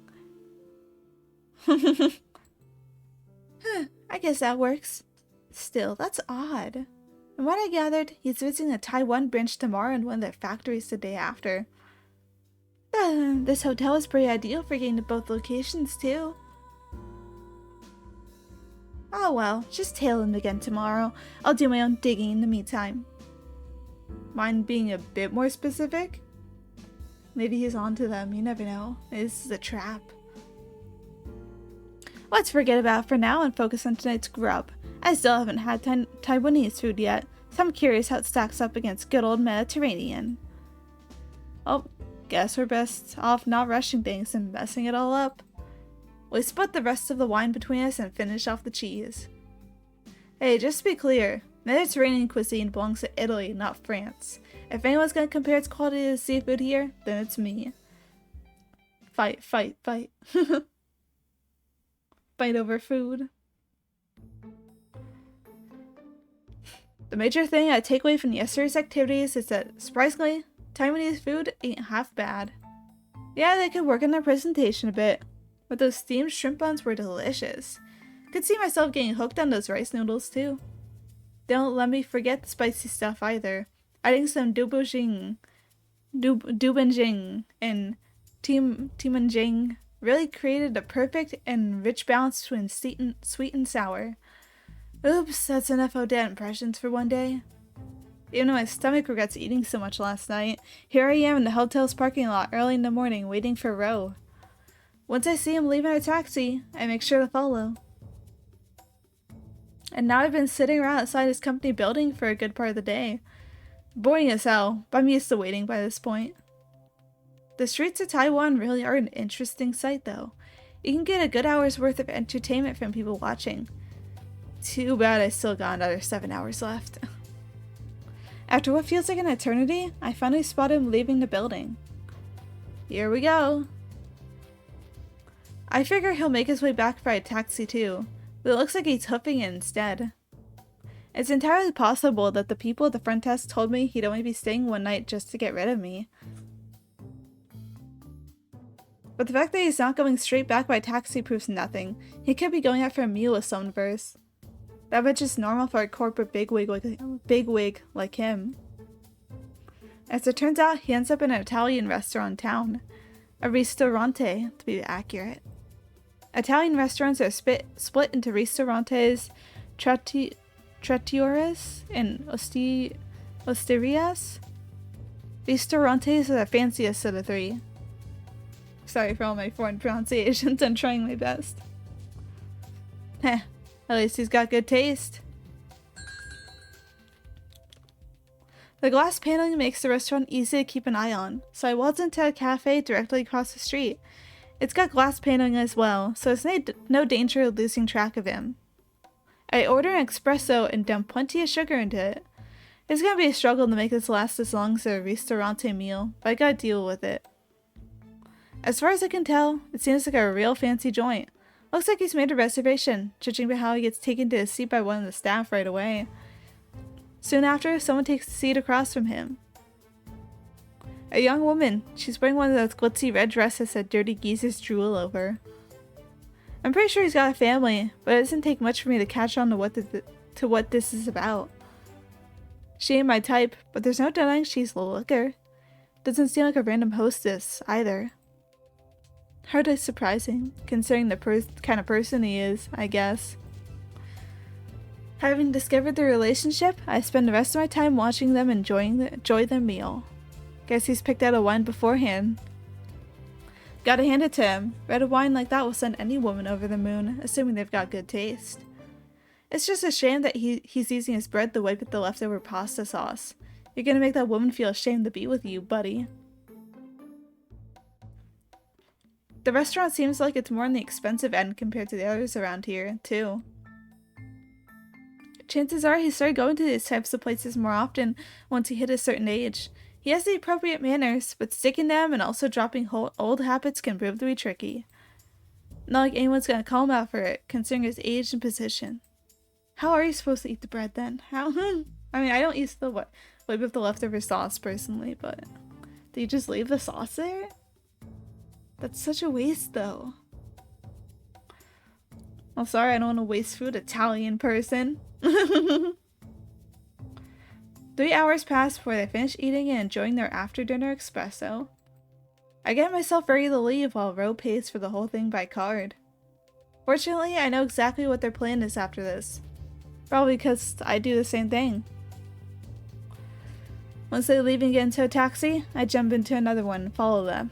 I guess that works. Still, that's odd. From what I gathered, he's visiting the Taiwan branch tomorrow and one of their factories the day after. This hotel is pretty ideal for getting to both locations, too. Oh well, just tail him again tomorrow. I'll do my own digging in the meantime. mind being a bit more specific? Maybe he's onto them, you never know. This is a trap. Let's forget about it for now and focus on tonight's grub. I still haven't had Taiwanese food yet, so I'm curious how it stacks up against good old Mediterranean. Oh, guess we're best off not rushing things and messing it all up. We split the rest of the wine between us and finish off the cheese. Hey, just to be clear, Mediterranean cuisine belongs to Italy, not France. If anyone's gonna compare its quality to seafood here, then it's me. Fight, fight, fight. Fight over food. The major thing I take away from yesterday's activities is that, surprisingly, Taiwanese food ain't half bad. Yeah, they could work on their presentation a bit, but those steamed shrimp buns were delicious. Could see myself getting hooked on those rice noodles too. Don't let me forget the spicy stuff either. Adding some dubenjing and timanjing really created a perfect and rich balance between sweet and sour. Oops, that's enough Odette impressions for one day. Even though my stomach regrets eating so much last night, here I am in the hotel's parking lot early in the morning waiting for Ro. Once I see him leaving a taxi, I make sure to follow. And now I've been sitting around outside his company building for a good part of the day. Boring as hell, but I'm used to waiting by this point. The streets of Taiwan really are an interesting sight though. You can get a good hour's worth of entertainment from people watching. Too bad I still got another 7 hours left. After what feels like an eternity, I finally spot him leaving the building. Here we go. I figure he'll make his way back by a taxi too, but it looks like he's hoofing it instead. It's entirely possible that the people at the front desk told me he'd only be staying one night just to get rid of me. But the fact that he's not going straight back by taxi proves nothing. He could be going out for a meal with someone first. That bitch is normal for a corporate bigwig like him. As it turns out, he ends up in an Italian restaurant in town. A ristorante, to be accurate. Italian restaurants are split into ristorantes, trattorias, and osterias. Ristorantes are the fanciest of the three. Sorry for all my foreign pronunciations, I'm trying my best. Heh, at least he's got good taste. The glass paneling makes the restaurant easy to keep an eye on, so I waltzed into a cafe directly across the street. It's got glass paneling as well, so there's no danger of losing track of him. I order an espresso and dump plenty of sugar into it. It's gonna be a struggle to make this last as long as a ristorante meal, but I gotta deal with it. As far as I can tell, it seems like a real fancy joint. Looks like he's made a reservation, judging by how he gets taken to his seat by one of the staff right away. Soon after, someone takes the seat across from him. A young woman. She's wearing one of those glitzy red dresses that dirty geezers drool over. I'm pretty sure he's got a family, but it doesn't take much for me to catch on to what this is about. She ain't my type, but there's no denying she's a looker. Doesn't seem like a random hostess, either. Hardly surprising, considering the kind of person he is, I guess. Having discovered their relationship, I spend the rest of my time watching them enjoy their meal. Guess he's picked out a wine beforehand. Gotta hand it to him. Red wine like that will send any woman over the moon, assuming they've got good taste. It's just a shame that he's using his bread to wipe with the leftover pasta sauce. You're gonna make that woman feel ashamed to be with you, buddy. The restaurant seems like it's more on the expensive end compared to the others around here, too. Chances are he started going to these types of places more often once he hit a certain age. He has the appropriate manners, but sticking to them and also dropping old habits can prove to be tricky. Not like anyone's gonna call him out for it, considering his age and position. How are you supposed to eat the bread then? How? I mean, I don't use the wipe with the leftover sauce personally, but do you just leave the sauce there? That's such a waste, though. Well, sorry, I don't want to waste food, Italian person. 3 hours pass before they finish eating and enjoying their after-dinner espresso. I get myself ready to leave while Ro pays for the whole thing by card. Fortunately, I know exactly what their plan is after this. Probably because I do the same thing. Once they leave and get into a taxi, I jump into another one and follow them.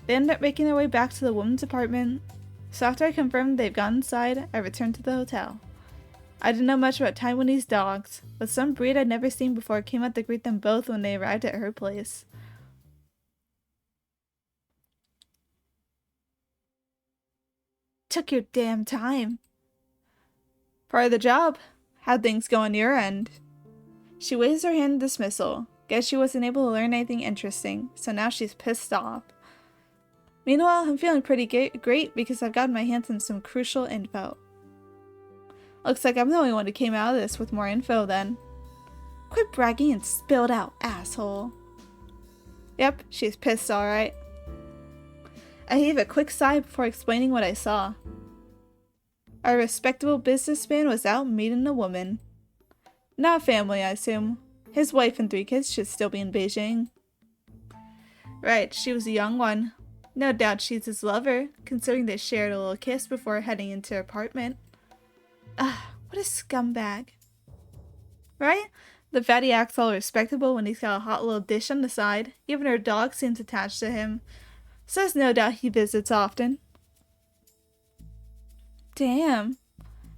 They end up making their way back to the woman's apartment, so after I confirm they've gone inside, I return to the hotel. I didn't know much about Taiwanese dogs, but some breed I'd never seen before came out to greet them both when they arrived at her place. Took your damn time. Part of the job. How'd things go on your end? She waves her hand in dismissal. Guess she wasn't able to learn anything interesting, so now she's pissed off. Meanwhile, I'm feeling pretty great because I've gotten my hands on some crucial info. Looks like I'm the only one who came out of this with more info then. Quit bragging and spill it out, asshole. Yep, she's pissed alright. I heave a quick sigh before explaining what I saw. Our respectable businessman was out meeting a woman. Not family, I assume. His wife and 3 kids should still be in Beijing. Right, she was a young one. No doubt she's his lover, considering they shared a little kiss before heading into her apartment. What a scumbag. Right? The fatty acts all respectable when he's got a hot little dish on the side. Even her dog seems attached to him. So there's no doubt he visits often. Damn.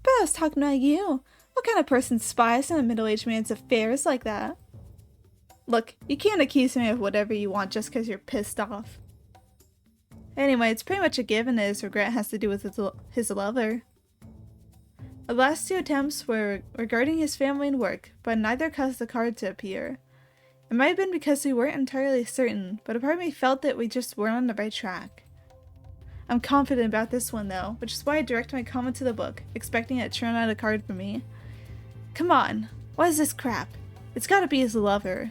But I was talking about you. What kind of person spies on a middle-aged man's affairs like that? Look, you can't accuse me of whatever you want just because you're pissed off. Anyway, it's pretty much a given that his regret has to do with his lover. The last 2 attempts were regarding his family and work, but neither caused the card to appear. It might have been because we weren't entirely certain, but a part of me felt that we just weren't on the right track. I'm confident about this one though, which is why I direct my comment to the book, expecting it to turn out a card for me. Come on, what is this crap? It's gotta be his lover.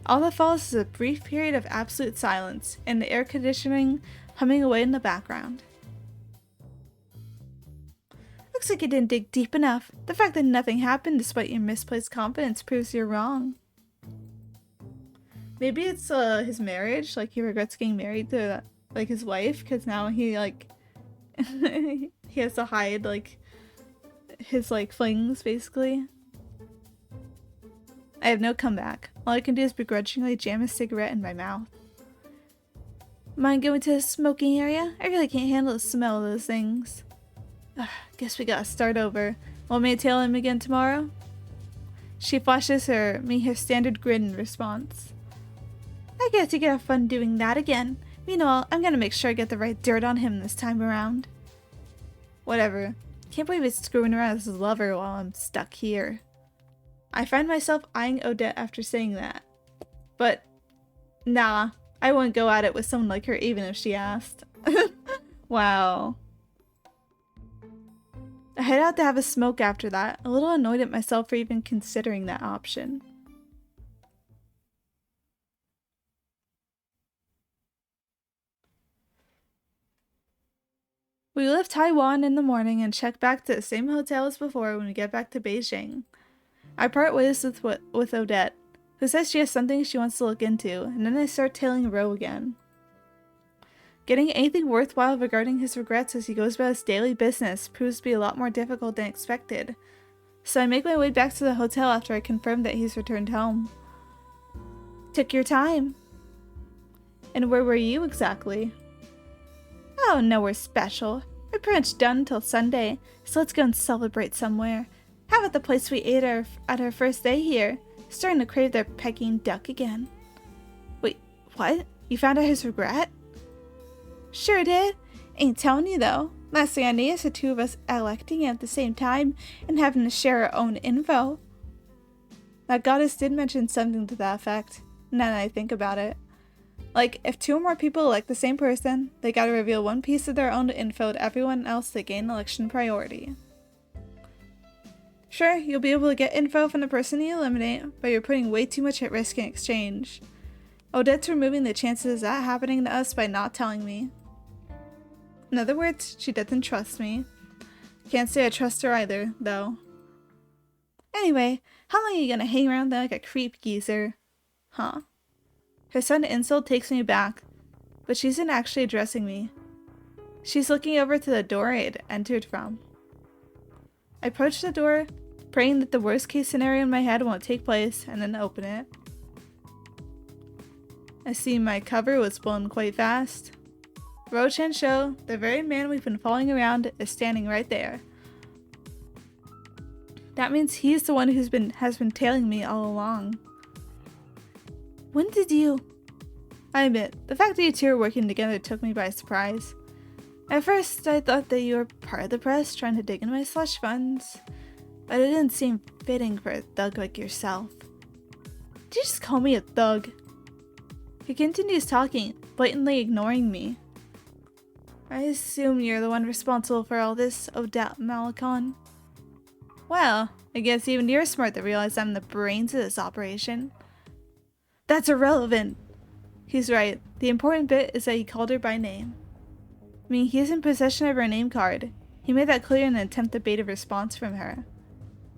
All that follows is a brief period of absolute silence, and the air conditioning humming away in the background. Looks like you didn't dig deep enough. The fact that nothing happened despite your misplaced confidence proves you're wrong. Maybe it's his marriage, like he regrets getting married to like his wife, because now he like he has to hide like his like flings basically. I have no comeback. All I can do is begrudgingly jam a cigarette in my mouth. Mind going to the smoking area? I really can't handle the smell of those things. Guess we gotta start over. Want me to tail him again tomorrow? She flashes me her standard grin in response. I guess you could have fun doing that again. Meanwhile, I'm gonna make sure I get the right dirt on him this time around. Whatever. Can't believe he's screwing around with his lover while I'm stuck here. I find myself eyeing Odette after saying that. But, nah, I wouldn't go at it with someone like her even if she asked. Wow. I head out to have a smoke after that, a little annoyed at myself for even considering that option. We left Taiwan in the morning and check back to the same hotel as before when we get back to Beijing. I part ways with Odette, who says she has something she wants to look into, and then I start tailing Ro again. Getting anything worthwhile regarding his regrets as he goes about his daily business proves to be a lot more difficult than expected, so I make my way back to the hotel after I confirm that he's returned home. Took your time. And where were you exactly? Oh, nowhere special. We're pretty much done until Sunday, so let's go and celebrate somewhere. How about the place we ate at our first day here? Starting to crave their Peking duck again. Wait, what? You found out his regret? Sure did. Ain't telling you though. Last thing I need is the 2 of us electing at the same time and having to share our own info. That goddess did mention something to that effect, now that I think about it. Like, if 2 or more people elect the same person, they gotta reveal one piece of their own info to everyone else to gain election priority. Sure, you'll be able to get info from the person you eliminate, but you're putting way too much at risk in exchange. Odette's removing the chances of that happening to us by not telling me. In other words, she doesn't trust me. Can't say I trust her either, though. Anyway, how long are you gonna hang around there like a creep geezer? Huh. Her sudden insult takes me back, but she isn't actually addressing me. She's looking over to the door I had entered from. I approach the door, praying that the worst case scenario in my head won't take place, and then open it. I see my cover was blown quite fast. Rou-chan Shou, the very man we've been following around, is standing right there. That means he's the one has been tailing me all along. When did you... I admit, the fact that you two are working together took me by surprise. At first, I thought that you were part of the press trying to dig into my slush funds, but it didn't seem fitting for a thug like yourself. Did you just call me a thug? He continues talking, blatantly ignoring me. I assume you're the one responsible for all this, Odette Malicon. Well, I guess even you're smart to realize I'm the brains of this operation. That's irrelevant. He's right. The important bit is that he called her by name. I mean, he's in possession of her name card. He made that clear in an attempt to bait a response from her.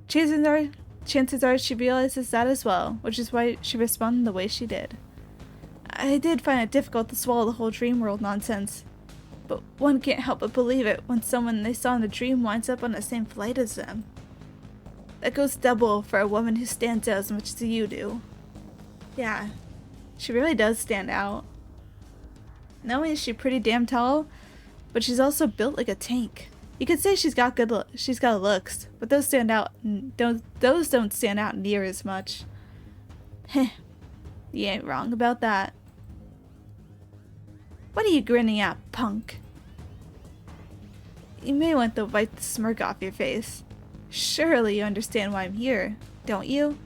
Chances are she realizes that as well, which is why she responded the way she did. I did find it difficult to swallow the whole dream world nonsense, but one can't help but believe it when someone they saw in the dream winds up on the same flight as them. That goes double for a woman who stands out as much as you do. Yeah, she really does stand out. Not only is she pretty damn tall, but she's also built like a tank. You could say she's got looks, but those don't stand out near as much. Heh, you ain't wrong about that. What are you grinning at, punk? You may want to wipe the smirk off your face. Surely you understand why I'm here, don't you?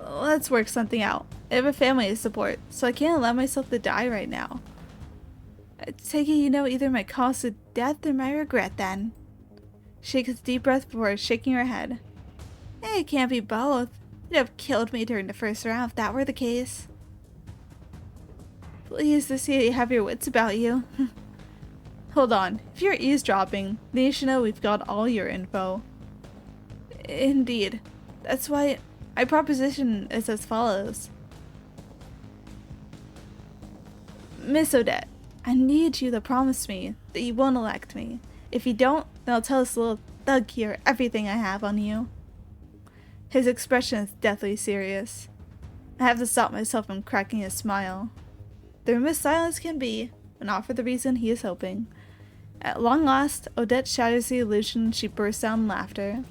Let's work something out. I have a family to support, so I can't allow myself to die right now. I take it you know either my cause of death or my regret then. She takes a deep breath before shaking her head. It can't be both. You'd have killed me during the first round if that were the case. Pleased to see you have your wits about you. Hold on, if you're eavesdropping, then you should know we've got all your info. Indeed. That's why my proposition is as follows. Miss Odette, I need you to promise me that you won't elect me. If you don't, then I'll tell this little thug here everything I have on you. His expression is deathly serious. I have to stop myself from cracking a smile. The room as silent as can be, but not for the reason he is hoping. At long last, Odette shatters the illusion. She bursts out in laughter.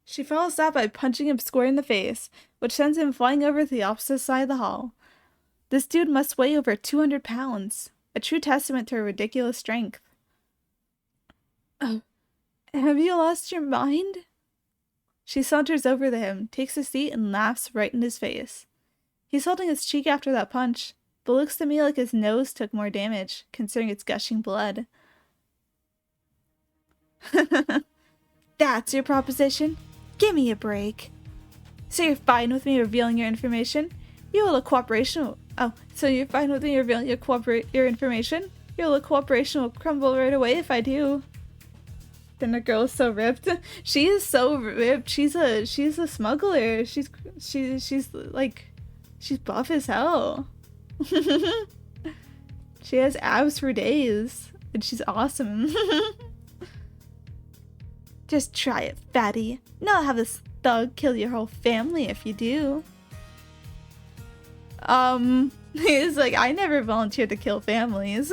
She follows that by punching him square in the face, which sends him flying over to the opposite side of the hall. This dude must weigh over 200 pounds, a true testament to her ridiculous strength. Oh, have you lost your mind? She saunters over to him, takes a seat, and laughs right in his face. He's holding his cheek after that punch, but looks to me like his nose took more damage, considering it's gushing blood. That's your proposition? Give me a break. So you're fine with me revealing your information? You will look cooperation. Oh, so you're fine with me revealing your information? Your little cooperation will crumble right away if I do. Then the girl is so ripped. She is so ripped. She's a smuggler. She's buff as hell. She has abs for days, and she's awesome. Just try it, fatty. Not have this thug kill your whole family if you do. He's like, I never volunteered to kill families.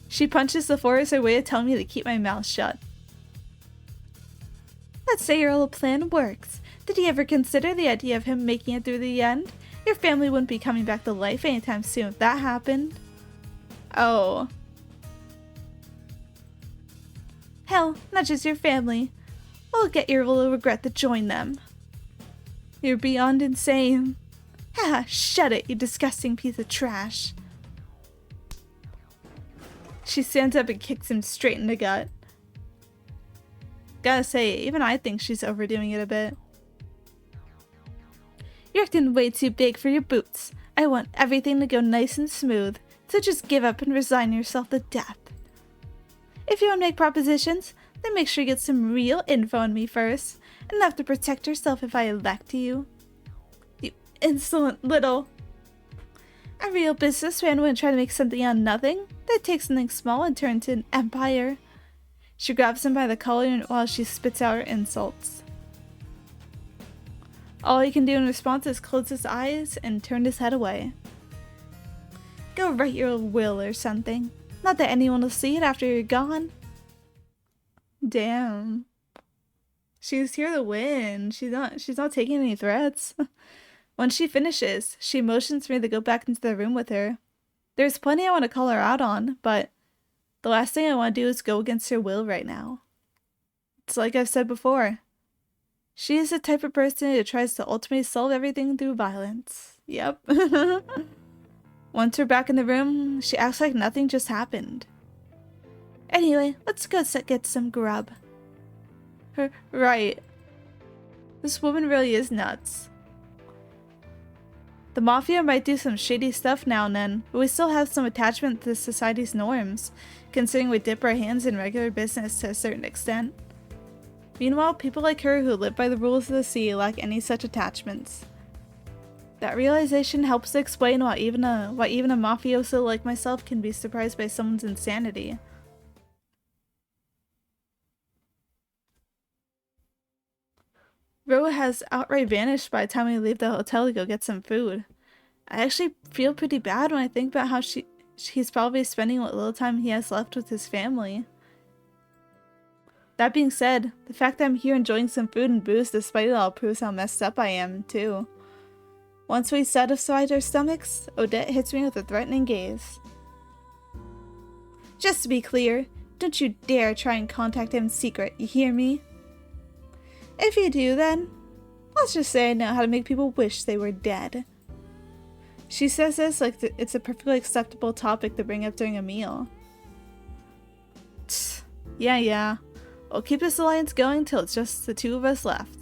She punches the floor as her way of telling me to keep my mouth shut. Let's say your little plan works. Did you ever consider the idea of him making it through the end? Your family wouldn't be coming back to life anytime soon if that happened. Oh. Hell, not just your family. I'll get your little regret to join them. You're beyond insane. Haha, shut it, you disgusting piece of trash. She stands up and kicks him straight in the gut. Gotta say, even I think she's overdoing it a bit. You're acting way too big for your boots. I want everything to go nice and smooth, so just give up and resign yourself to death. If you want to make propositions, then make sure you get some real info on me first, and have to protect yourself if I elect you. You insolent little... I A real businessman wouldn't try to make something out of nothing. They'd take something small and turn it into an empire. She grabs him by the collar while she spits out her insults. All he can do in response is close his eyes and turn his head away. Go write your will or something. Not that anyone will see it after you're gone. Damn. She's here to win. She's not taking any threats. When she finishes, she motions me to go back into the room with her. There's plenty I want to call her out on, but the last thing I want to do is go against her will right now. It's like I've said before. She is the type of person who tries to ultimately solve everything through violence. Yep. Once we're back in the room, she acts like nothing just happened. Anyway, let's go get some grub. Right. This woman really is nuts. The Mafia might do some shady stuff now and then, but we still have some attachment to society's norms, considering we dip our hands in regular business to a certain extent. Meanwhile, people like her who live by the rules of the sea lack any such attachments. That realization helps to explain why even a mafioso like myself can be surprised by someone's insanity. Ro has outright vanished by the time we leave the hotel to go get some food. I actually feel pretty bad when I think about how he's probably spending what little time he has left with his family. That being said, the fact that I'm here enjoying some food and booze despite it all proves how messed up I am, too. Once we satisfied our stomachs, Odette hits me with a threatening gaze. Just to be clear, don't you dare try and contact him in secret, you hear me? If you do, then let's just say I know how to make people wish they were dead. She says this like it's a perfectly acceptable topic to bring up during a meal. Tsk, yeah. We'll keep this alliance going till it's just the two of us left.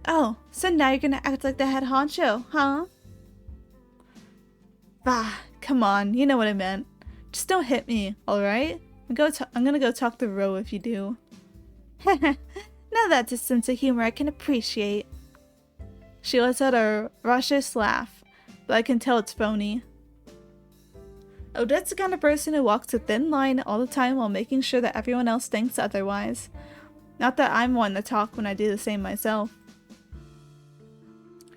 Oh, so now you're gonna act like the head honcho, huh? Bah, come on, you know what I meant. Just don't hit me, alright? I'm gonna go talk to Ro if you do. Now that's a sense of humor I can appreciate. She lets out a raucous laugh, but I can tell it's phony. Odette's the kind of person who walks a thin line all the time while making sure that everyone else thinks otherwise. Not that I'm one to talk when I do the same myself.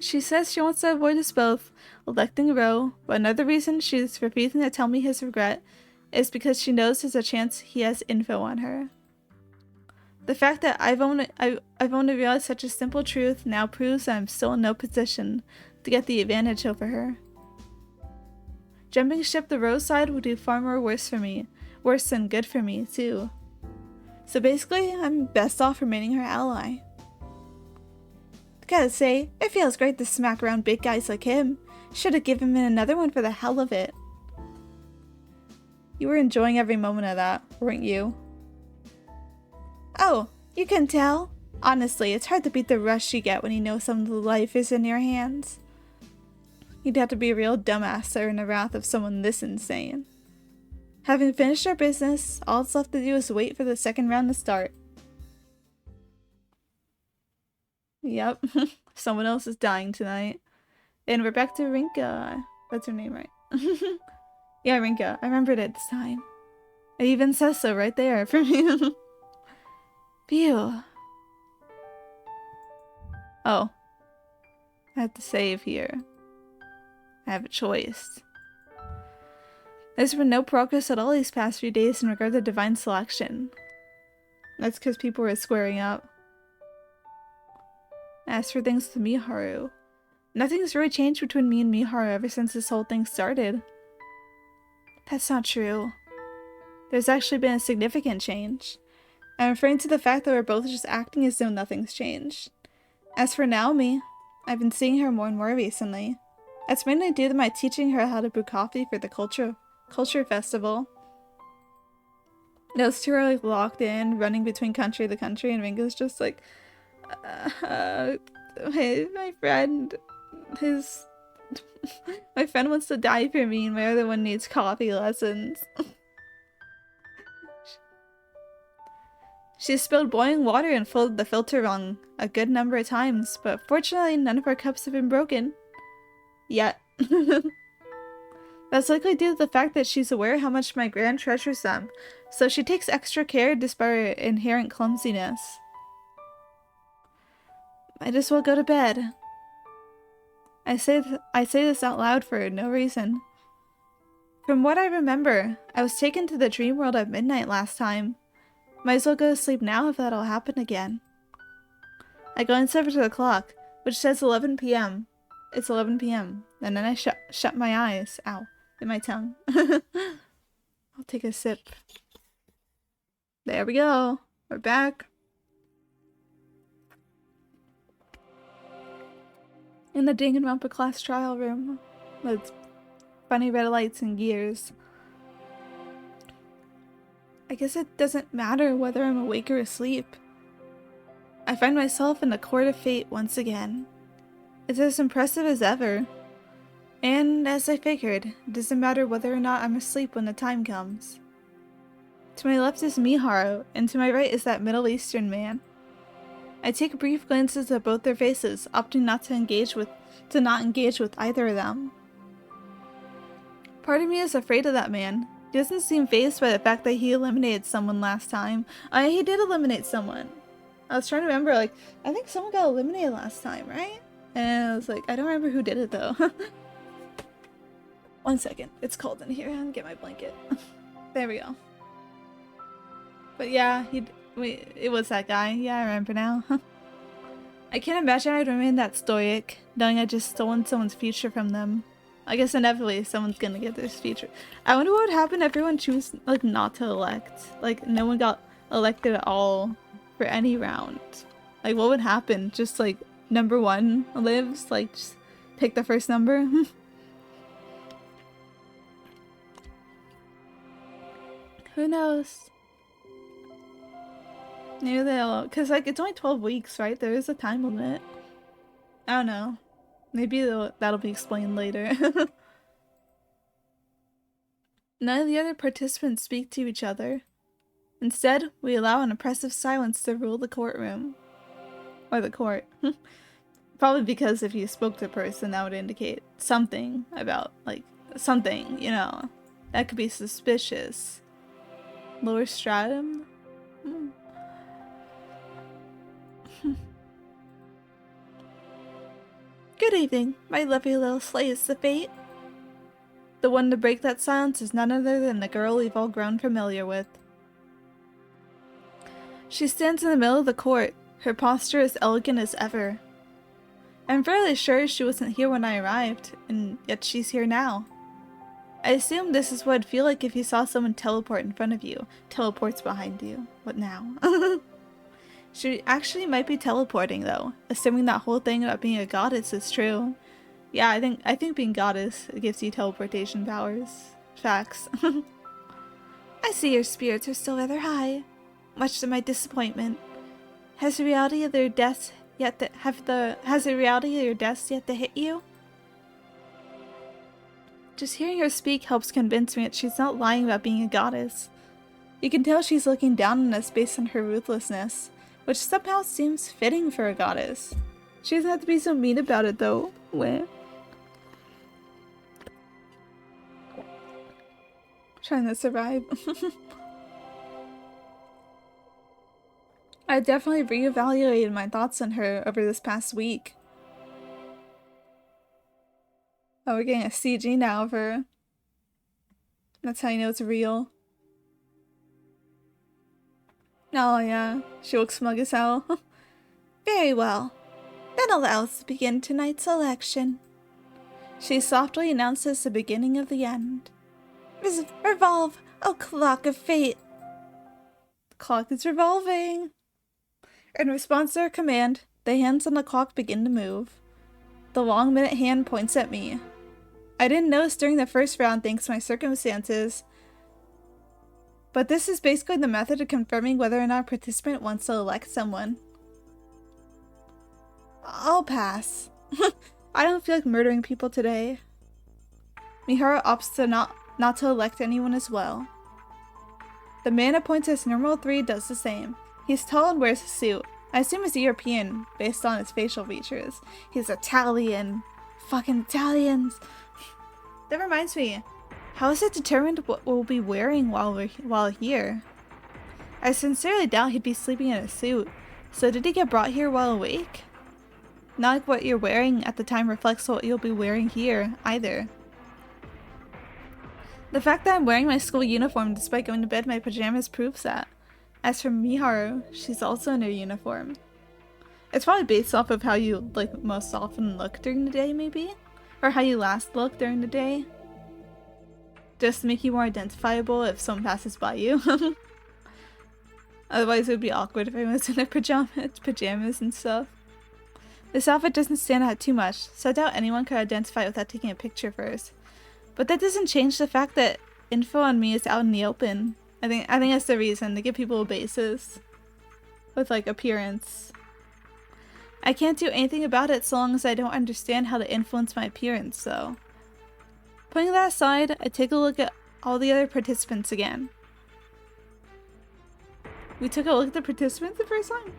She says she wants to avoid us both, electing Ro, but another reason she's refusing to tell me his regret is because she knows there's a chance he has info on her. The fact that I've only realized such a simple truth now proves that I'm still in no position to get the advantage over her. Jumping ship the Rose side will do far more worse than good for me, too. So basically, I'm best off remaining her ally. Gotta say, it feels great to smack around big guys like him. Should've given him another one for the hell of it. You were enjoying every moment of that, weren't you? Oh, you can tell? Honestly, it's hard to beat the rush you get when you know someone's life is in your hands. You'd have to be a real dumbass to earn the wrath of someone this insane. Having finished our business, all that's left to do is wait for the second round to start. Yep, someone else is dying tonight. And we're back to Rinka. That's her name, right? Yeah, Rinka. I remembered it this time. It even says so right there for me. Phew. Oh. I have to save here. I have a choice. There's been no progress at all these past few days in regard to divine selection. That's because people were squaring up. As for things with Miharu, nothing's really changed between me and Miharu ever since this whole thing started. That's not true. There's actually been a significant change. I'm referring to the fact that we're both just acting as though nothing's changed. As for Naomi, I've been seeing her more and more recently. It's mainly due to my teaching her how to brew coffee for the culture festival. Those two are like locked in, running between country to country, and Ringo's just like, hey, my friend wants to die for me and my other one needs coffee lessons. She spilled boiling water and filled the filter wrong a good number of times, but fortunately none of our cups have been broken. Yet. That's likely due to the fact that she's aware how much my grand treasures them, so she takes extra care despite her inherent clumsiness. Might as well go to bed. I say this out loud for no reason. From what I remember, I was taken to the dream world at midnight last time. Might as well go to sleep now if that'll happen again. I glance over to the clock, which says 11 p.m. It's 11 p.m. And then I shut my eyes. Ow. In my tongue. I'll take a sip. There we go. We're back. In the Danganronpa class trial room. With funny red lights and gears. I guess it doesn't matter whether I'm awake or asleep. I find myself in the court of fate once again. It's as impressive as ever. And as I figured, it doesn't matter whether or not I'm asleep when the time comes. To my left is Miharu, and to my right is that Middle Eastern man. I take brief glances at both their faces, opting not to engage with either of them. Part of me is afraid of that man. He doesn't seem fazed by the fact that he eliminated someone last time. He did eliminate someone. I was trying to remember, like, I think someone got eliminated last time, right? And I was like, I don't remember who did it though. 1 second, it's cold in here. I'll get my blanket. There we go. But yeah, it was that guy. Yeah, I remember now. I can't imagine I'd remain that stoic, knowing I'd just stolen someone's future from them. I guess inevitably someone's gonna get this future. I wonder what would happen if everyone chose, like, not to elect. Like, no one got elected at all for any round. Like, what would happen? Just, like, number one lives? Like, just pick the first number? Who knows? Maybe they'll, because, like, it's only 12 weeks, right? There is a time limit. I don't know. Maybe that'll be explained later. None of the other participants speak to each other. Instead, we allow an oppressive silence to rule the courtroom. Or the court. Probably because if you spoke to a person, that would indicate something about, like, something, you know. That could be suspicious. Lower stratum? Good evening, my lovely little slaves of fate. The one to break that silence is none other than the girl we've all grown familiar with. She stands in the middle of the court, her posture as elegant as ever. I'm fairly sure she wasn't here when I arrived, and yet she's here now. I assume this is what it'd feel like if you saw someone teleport in front of you, teleports behind you. What now? She actually might be teleporting though, assuming that whole thing about being a goddess is true. Yeah, I think being goddess gives you teleportation powers. Facts. I see your spirits are still rather high, much to my disappointment. Has the reality of their deaths yet to hit you? Just hearing her speak helps convince me that she's not lying about being a goddess. You can tell she's looking down on us based on her ruthlessness, which somehow seems fitting for a goddess. She doesn't have to be so mean about it though. Weh. Trying to survive. I definitely reevaluated my thoughts on her over this past week. Oh, we're getting a CG now of her. That's how you know it's real. Oh yeah, she looks smug as hell. Very well. That allows us to begin tonight's election. She softly announces the beginning of the end. Revolve, O clock of fate. The clock is revolving. In response to her command, the hands on the clock begin to move. The long minute hand points at me. I didn't notice during the first round thanks to my circumstances, but this is basically the method of confirming whether or not a participant wants to elect someone. I'll pass. I don't feel like murdering people today. Miharu opts to not to elect anyone as well. The man appointed as number 3 does the same. He's tall and wears a suit. I assume he's European, based on his facial features. He's Italian, Fucking Italians. That reminds me. How is it determined what we'll be wearing while here? I sincerely doubt he'd be sleeping in a suit. So did he get brought here while awake? Not like what you're wearing at the time reflects what you'll be wearing here, either. The fact that I'm wearing my school uniform despite going to bed in my pajamas proves that. As for Miharu, she's also in her uniform. It's probably based off of how you like most often look during the day, maybe? Or how you last look during the day. Just to make you more identifiable if someone passes by you. Otherwise it would be awkward if I was in her pajamas and stuff. This outfit doesn't stand out too much, so I doubt anyone could identify it without taking a picture first. But that doesn't change the fact that info on me is out in the open. I think that's the reason, to give people a basis. With like appearance. I can't do anything about it so long as I don't understand how to influence my appearance, so. Putting that aside, I take a look at all the other participants again. We took a look at the participants the first time?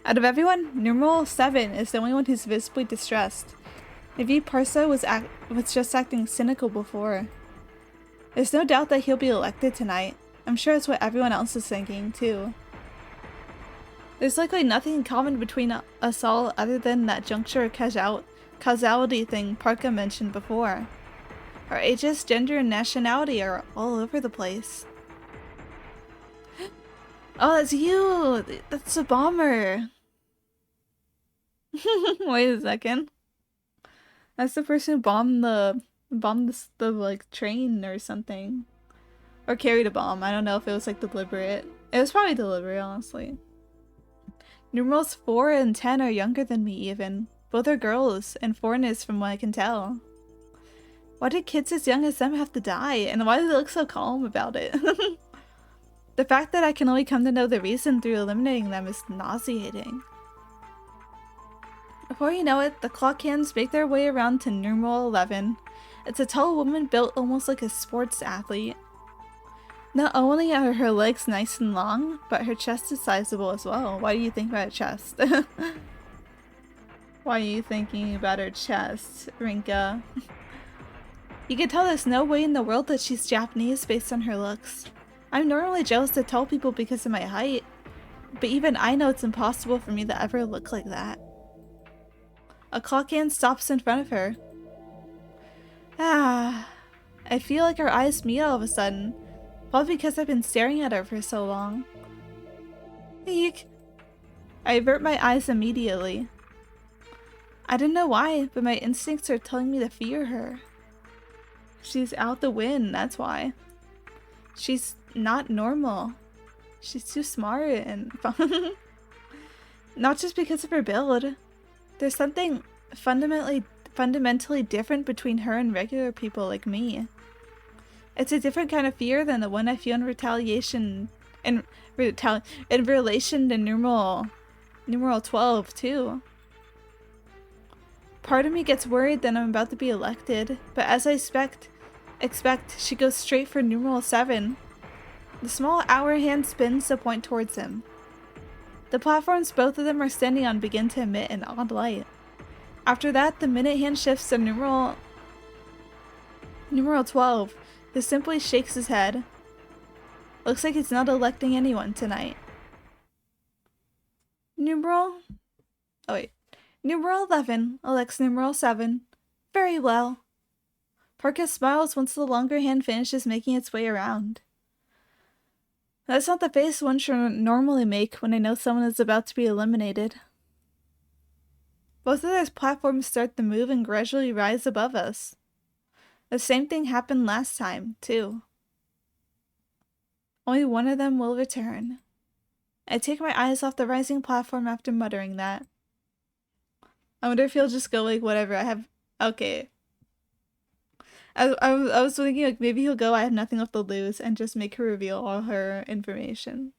Out of everyone, numeral 7 is the only one who's visibly distressed. Maybe Parsa was just acting cynical before. There's no doubt that he'll be elected tonight. I'm sure it's what everyone else is thinking, too. There's likely nothing in common between us all other than that juncture causality thing Parka mentioned before. Our ages, gender, and nationality are all over the place. Oh, that's you! That's a bomber! Wait a second. That's the person who bombed the like train or something. Or carried a bomb. I don't know if it was like deliberate. It was probably deliberate, honestly. Numerals 4 and 10 are younger than me even. Both are girls, and foreigners from what I can tell. Why did kids as young as them have to die? And why do they look so calm about it? The fact that I can only come to know the reason through eliminating them is nauseating. Before you know it, the clock hands make their way around to numeral 11. It's a tall woman built almost like a sports athlete. Not only are her legs nice and long, but her chest is sizable as well. Why do you think about her chest? Why are you thinking about her chest, Rinka? You can tell there's no way in the world that she's Japanese based on her looks. I'm normally jealous of tall people because of my height, but even I know it's impossible for me to ever look like that. A clock hand stops in front of her. I feel like our eyes meet all of a sudden. Probably because I've been staring at her for so long. Eek. I avert my eyes immediately. I don't know why, but my instincts are telling me to fear her. She's out the win, that's why. She's not normal. She's too smart and fun. Not just because of her build. There's something fundamentally different between her and regular people like me. It's a different kind of fear than the one I feel in relation to numeral 12 too. Part of me gets worried that I'm about to be elected, but as I expect, she goes straight for numeral 7. The small hour hand spins to point towards him. The platforms both of them are standing on begin to emit an odd light. After that, the minute hand shifts to numeral 12, who simply shakes his head. Looks like he's not electing anyone tonight. Numeral 11 elects numeral 7. Very well. Parka smiles once the longer hand finishes making its way around. That's not the face one should normally make when I know someone is about to be eliminated. Both of their platforms start to move and gradually rise above us. The same thing happened last time, too. Only one of them will return. I take my eyes off the rising platform after muttering that. I wonder if he'll just go like, whatever, I have... Okay. I was thinking like maybe he'll go, I have nothing left to lose, and just make her reveal all her information.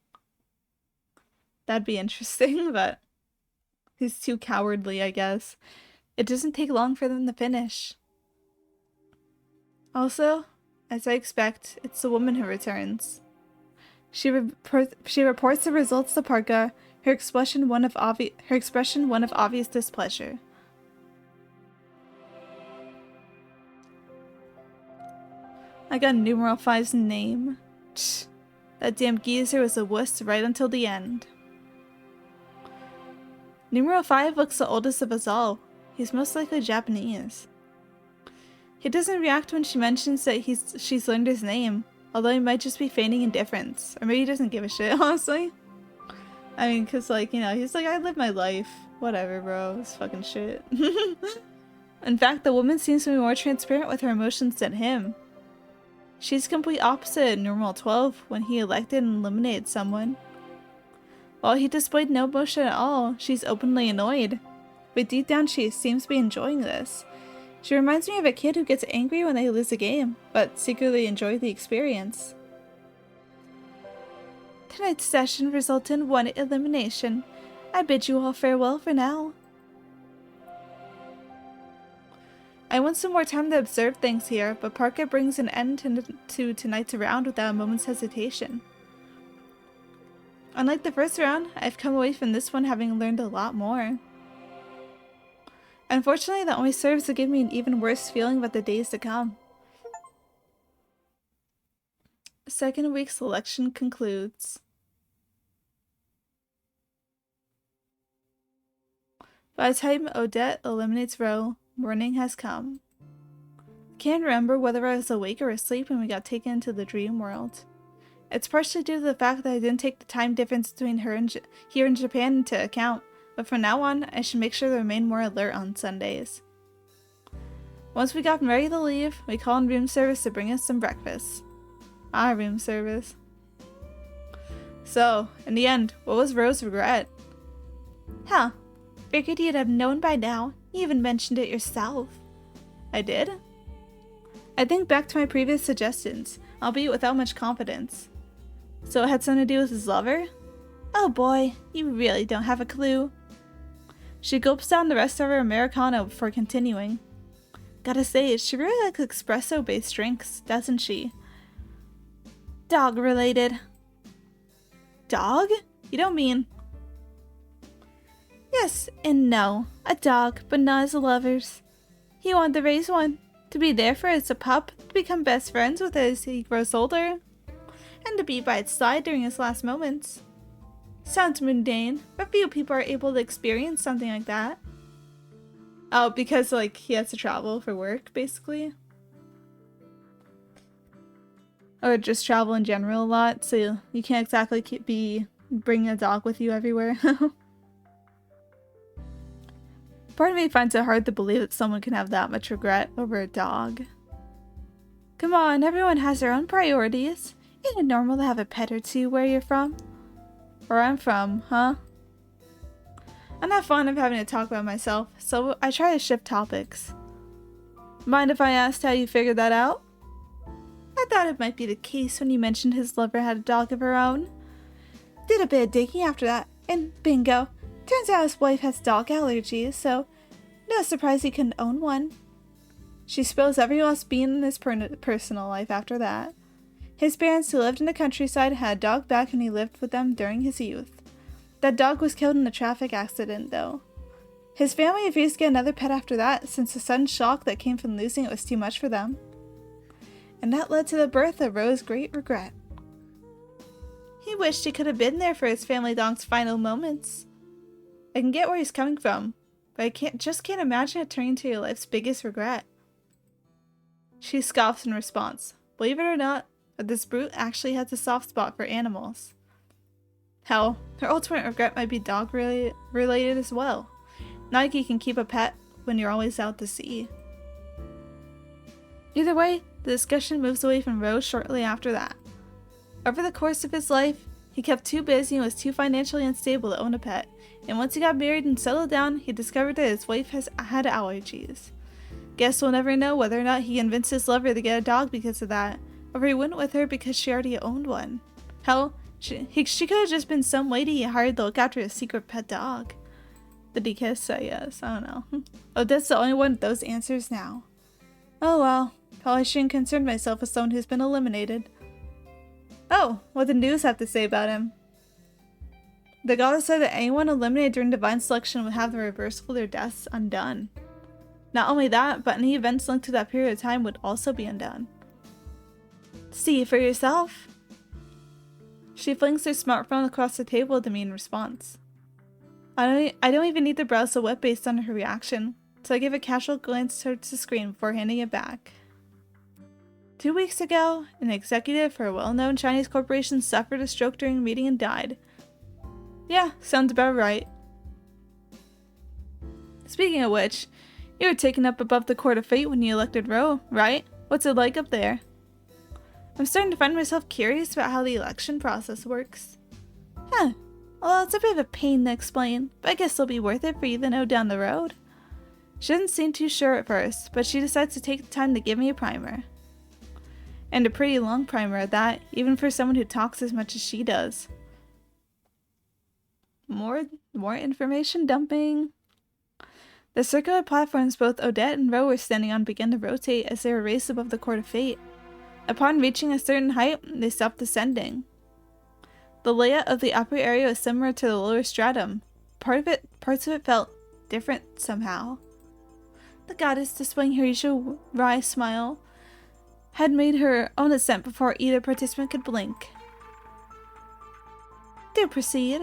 That'd be interesting, but he's too cowardly, I guess. It doesn't take long for them to finish. Also, as I expect, it's the woman who returns. She reports the results to Parka, her expression one of obvious displeasure. I got numeral 5's name. Tch, that damn geezer was a wuss right until the end. Numeral 5 looks the oldest of us all. He's most likely Japanese. He doesn't react when she mentions that she's learned his name, although he might just be feigning indifference. Or maybe he doesn't give a shit, honestly. I mean, cause like, you know, he's like, I live my life. Whatever, bro. It's fucking shit. In fact, the woman seems to be more transparent with her emotions than him. She's complete opposite in numeral 12 when he elected and eliminated someone. While he displayed no emotion at all, she's openly annoyed. But deep down she seems to be enjoying this. She reminds me of a kid who gets angry when they lose a game, but secretly enjoy the experience. Tonight's session resulted in 1 elimination. I bid you all farewell for now. I want some more time to observe things here, but Parka brings an end to tonight's round without a moment's hesitation. Unlike the first round, I've come away from this one having learned a lot more. Unfortunately, that only serves to give me an even worse feeling about the days to come. Second week selection concludes. By the time Odette eliminates Ro, morning has come. Can't remember whether I was awake or asleep when we got taken into the dream world. It's partially due to the fact that I didn't take the time difference between her and here in Japan into account, but from now on, I should make sure to remain more alert on Sundays. Once we got ready to leave, we called in room service to bring us some breakfast. Room service. So, in the end, what was Ro's regret? Huh. Figured you'd have known by now. You even mentioned it yourself. I did? I think back to my previous suggestions, albeit without much confidence. So it had something to do with his lover? Oh boy, you really don't have a clue. She gulps down the rest of her Americano before continuing. Gotta say, she really likes espresso-based drinks, doesn't she? Dog-related. Dog? You don't mean... Yes and no. A dog, but not as lovers. He wanted to raise one, to be there for it as a pup, to become best friends with it as he grows older, and to be by its side during his last moments. Sounds mundane, but few people are able to experience something like that. Oh, because like he has to travel for work, basically? Or just travel in general a lot, so you can't exactly be bringing a dog with you everywhere. Part of me finds it hard to believe that someone can have that much regret over a dog. Come on, everyone has their own priorities. Isn't it normal to have a pet or two where you're from? Where I'm from, huh? I'm not fond of having to talk about myself, so I try to shift topics. Mind if I asked how you figured that out? I thought it might be the case when you mentioned his lover had a dog of her own. Did a bit of digging after that, and bingo. Turns out his wife has dog allergies, so no surprise he couldn't own one. She spills everyone else being in his personal life after that. His parents, who lived in the countryside, had a dog back when he lived with them during his youth. That dog was killed in a traffic accident, though. His family refused to get another pet after that, since the sudden shock that came from losing it was too much for them. And that led to the birth of Ro's great regret. He wished he could have been there for his family dog's final moments. I can get where he's coming from, but I can't imagine it turning into your life's biggest regret. She scoffs in response. Believe it or not, but this brute actually has a soft spot for animals. Hell, her ultimate regret might be dog related as well. Not like you can keep a pet when you're always out to sea. Either way, the discussion moves away from Rose shortly after that. Over the course of his life, he kept too busy and was too financially unstable to own a pet, and once he got married and settled down, he discovered that his wife had allergies. Guess we'll never know whether or not he convinced his lover to get a dog because of that, or he went with her because she already owned one. Hell, she could have just been some lady he hired to look after his secret pet dog. Did he kiss? I guess. I don't know. Oh, that's the only one with those answers now. Oh well, probably shouldn't concern myself with someone who's been eliminated. Oh, what did the news have to say about him? The goddess said that anyone eliminated during divine selection would have the reversal of their deaths undone. Not only that, but any events linked to that period of time would also be undone. See for yourself. She flings her smartphone across the table with a mean response. I don't even need to browse the web based on her reaction, so I give a casual glance towards the screen before handing it back. 2 weeks ago, an executive for a well-known Chinese corporation suffered a stroke during a meeting and died. Yeah, sounds about right. Speaking of which, you were taken up above the Court of Fate when you elected Ro, right? What's it like up there? I'm starting to find myself curious about how the election process works. Huh. Well, it's a bit of a pain to explain, but I guess it'll be worth it for you to know down the road. She doesn't seem too sure at first, but she decides to take the time to give me a primer. And a pretty long primer at that, even for someone who talks as much as she does. More information dumping. The circular platforms both Odette and Ro were standing on began to rotate as they were raised above the Court of Fate. Upon reaching a certain height, they stopped descending. The layout of the upper area was similar to the lower stratum. Parts of it felt different somehow. The goddess, displaying her usual wry smile, had made her own ascent before either participant could blink. Do proceed.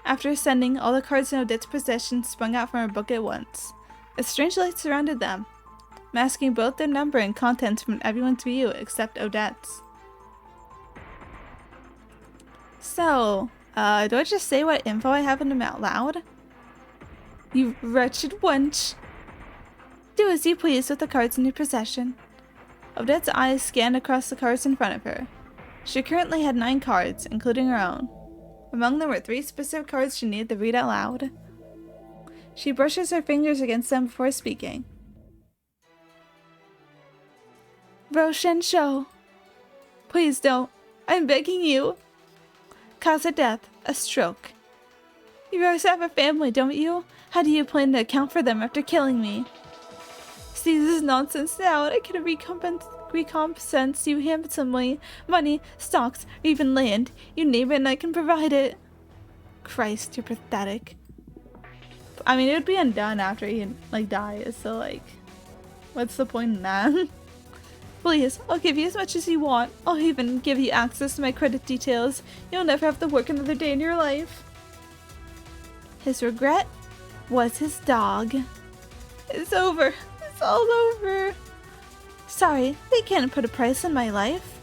After ascending, all the cards in Odette's possession sprung out from her book at once. A strange light surrounded them, masking both their number and contents from everyone's view except Odette's. So, do I just say what info I have in them out loud? You wretched wench. Do as you please with the cards in your possession. Odette's eyes scanned across the cards in front of her. She currently had 9 cards, including her own. Among them were 3 specific cards she needed to read out loud. She brushes her fingers against them before speaking. Ro Shensho. Please don't. I'm begging you. Cause of death, a stroke. You guys have a family, don't you? How do you plan to account for them after killing me? See, this is nonsense now, and I can recompense you handsomely. Money, stocks, or even land. You name it and I can provide it. Christ, you're pathetic. I mean, it would be undone after he, dies, so, what's the point in that? Please, I'll give you as much as you want. I'll even give you access to my credit details. You'll never have to work another day in your life. His regret was his dog. It's over. It's all over. Sorry, they can't put a price on my life.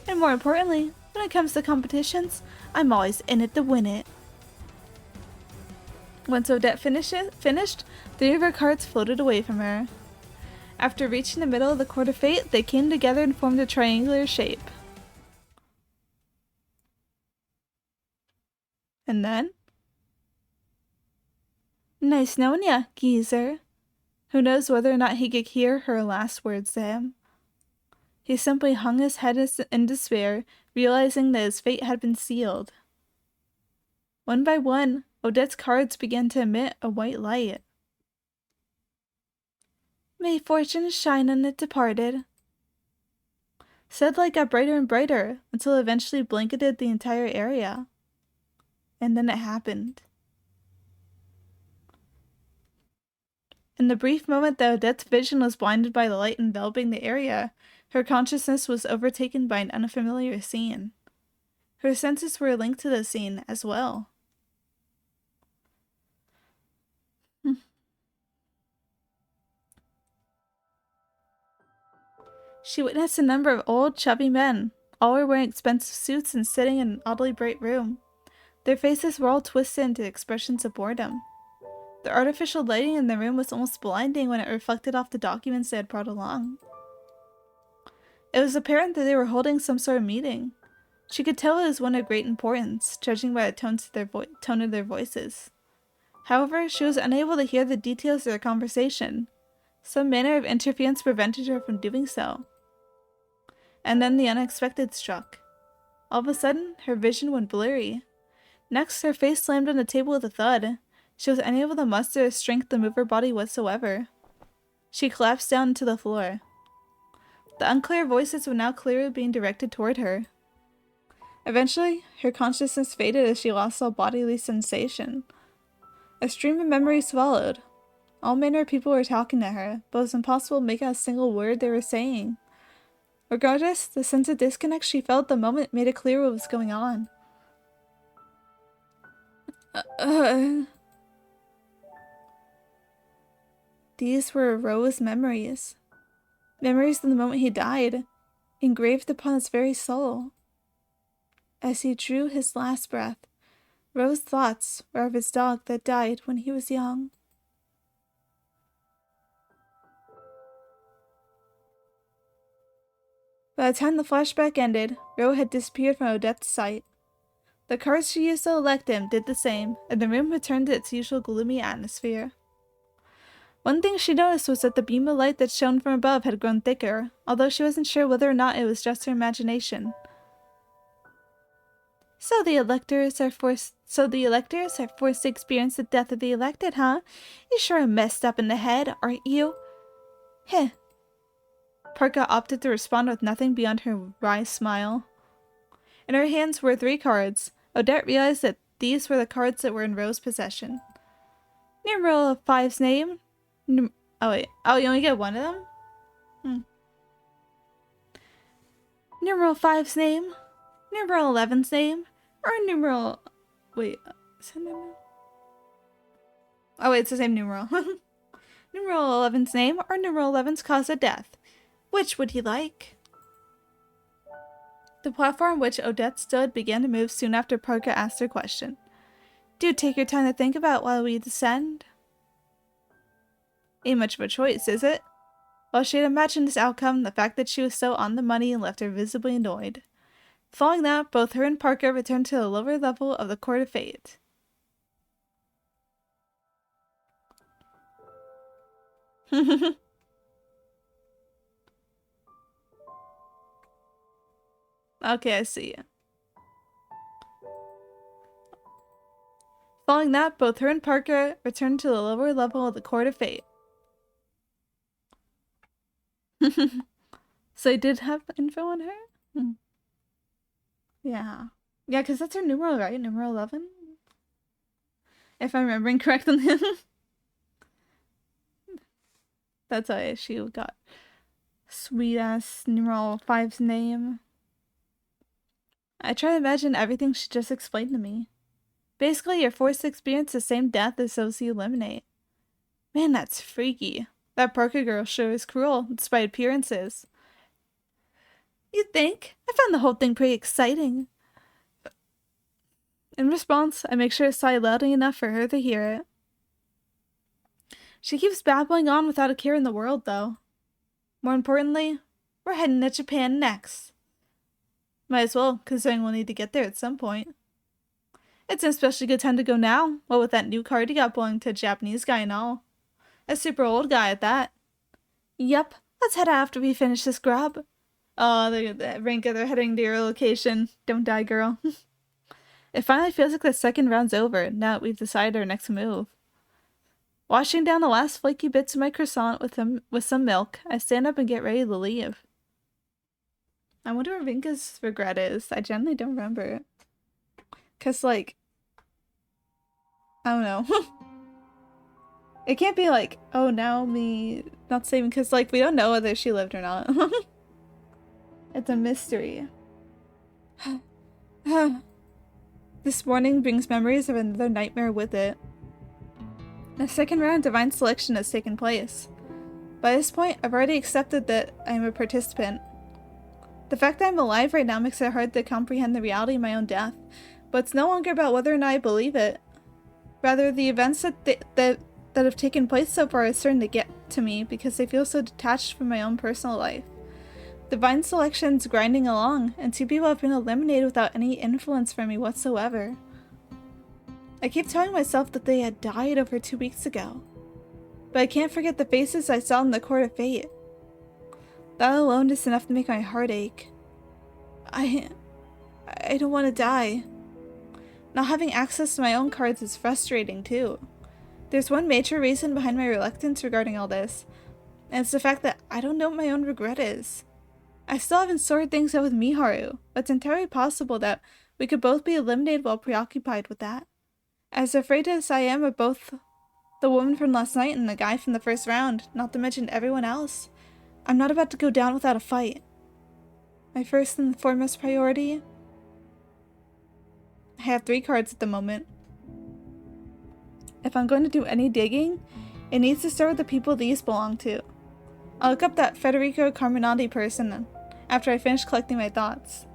And more importantly, when it comes to competitions, I'm always in it to win it. Once Odette finished, 3 of her cards floated away from her. After reaching the middle of the Court of Fate, they came together and formed a triangular shape. And then? Nice knowing ya, geezer. Who knows whether or not he could hear her last words to him. He simply hung his head in despair, realizing that his fate had been sealed. One by one, Odette's cards began to emit a white light. May fortune shine on it departed. Said light got brighter and brighter until it eventually blanketed the entire area. And then it happened. In the brief moment that Odette's vision was blinded by the light enveloping the area, her consciousness was overtaken by an unfamiliar scene. Her senses were linked to the scene as well. She witnessed a number of old, chubby men. All were wearing expensive suits and sitting in an oddly bright room. Their faces were all twisted into expressions of boredom. The artificial lighting in the room was almost blinding when it reflected off the documents they had brought along. It was apparent that they were holding some sort of meeting. She could tell it was one of great importance, judging by the tone of their voices. However, she was unable to hear the details of their conversation. Some manner of interference prevented her from doing so. And then the unexpected struck. All of a sudden, her vision went blurry. Next, her face slammed on the table with a thud. She was unable to muster the strength to move her body whatsoever. She collapsed down to the floor. The unclear voices were now clearly being directed toward her. Eventually, her consciousness faded as she lost all bodily sensation. A stream of memories followed. All manner of people were talking to her, but it was impossible to make out a single word they were saying. Regardless, the sense of disconnect she felt at the moment made it clear what was going on. These were Ro's memories. Memories of the moment he died, engraved upon his very soul. As he drew his last breath, Ro's thoughts were of his dog that died when he was young. By the time the flashback ended, Ro had disappeared from Odette's sight. The cards she used to elect him did the same, and the room returned to its usual gloomy atmosphere. One thing she noticed was that the beam of light that shone from above had grown thicker, although she wasn't sure whether or not it was just her imagination. So the electors are forced to experience the death of the elected, huh? You sure are messed up in the head, aren't you? Heh. Parka opted to respond with nothing beyond her wry smile. In her hands were 3 cards. Odette realized that these were the cards that were in Ro's possession. Numeral 5's name. Oh, you only get one of them? Numeral 5's name. Numeral 11's name. Or numeral... Wait, is that numeral? Oh wait, it's the same numeral. Numeral 11's name or numeral 11's cause of death. Which would you like? The platform on which Odette stood began to move soon after Parka asked her question. Do take your time to think about while we descend. Ain't much of a choice, is it? While she had imagined this outcome, the fact that she was so on the money left her visibly annoyed. Following that, both her and Parka returned to the lower level of the Court of Fate. Okay, I see. Following that, both her and Parka returned to the lower level of the Court of Fate. So I did have info on her? Yeah. Yeah, because that's her numeral, right? Numeral 11? If I'm remembering correctly. That's why she got sweet-ass numeral 5's name. I try to imagine everything she just explained to me. Basically, you're forced to experience the same death as those you eliminate. Man, that's freaky. That Parka girl sure is cruel, despite appearances. You think? I found the whole thing pretty exciting. In response, I make sure to sigh loudly enough for her to hear it. She keeps babbling on without a care in the world, though. More importantly, we're heading to Japan next. Might as well, considering we'll need to get there at some point. It's an especially good time to go now, what with that new card you got belonging to a Japanese guy and all. A super old guy at that. Yep, let's head out after we finish this grub. Oh, Rinka, they're heading to your location. Don't die, girl. It finally feels like the second round's over, now that we've decided our next move. Washing down the last flaky bits of my croissant with some milk, I stand up and get ready to leave. I wonder what Rinka's regret is. I generally don't remember it. 'Cause, like... I don't know. It can't be like, oh, now me not saving, because, like, we don't know whether she lived or not. It's a mystery. This morning brings memories of another nightmare with it. The second round of Divine Selection has taken place. By this point, I've already accepted that I am a participant. The fact that I'm alive right now makes it hard to comprehend the reality of my own death, but it's no longer about whether or not I believe it. Rather, the events that have taken place so far are starting to get to me because they feel so detached from my own personal life. Divine Selection's grinding along, and 2 people have been eliminated without any influence from me whatsoever. I keep telling myself that they had died over 2 weeks ago, but I can't forget the faces I saw in the Court of Fate. That alone is enough to make my heart ache. I don't want to die. Not having access to my own cards is frustrating too. There's one major reason behind my reluctance regarding all this, and it's the fact that I don't know what my own regret is. I still haven't sorted things out with Miharu, but it's entirely possible that we could both be eliminated while preoccupied with that. As afraid as I am of both the woman from last night and the guy from the first round, not to mention everyone else, I'm not about to go down without a fight. My first and foremost priority? I have 3 cards at the moment. If I'm going to do any digging, it needs to start with the people these belong to. I'll look up that Federico Carminati person after I finish collecting my thoughts.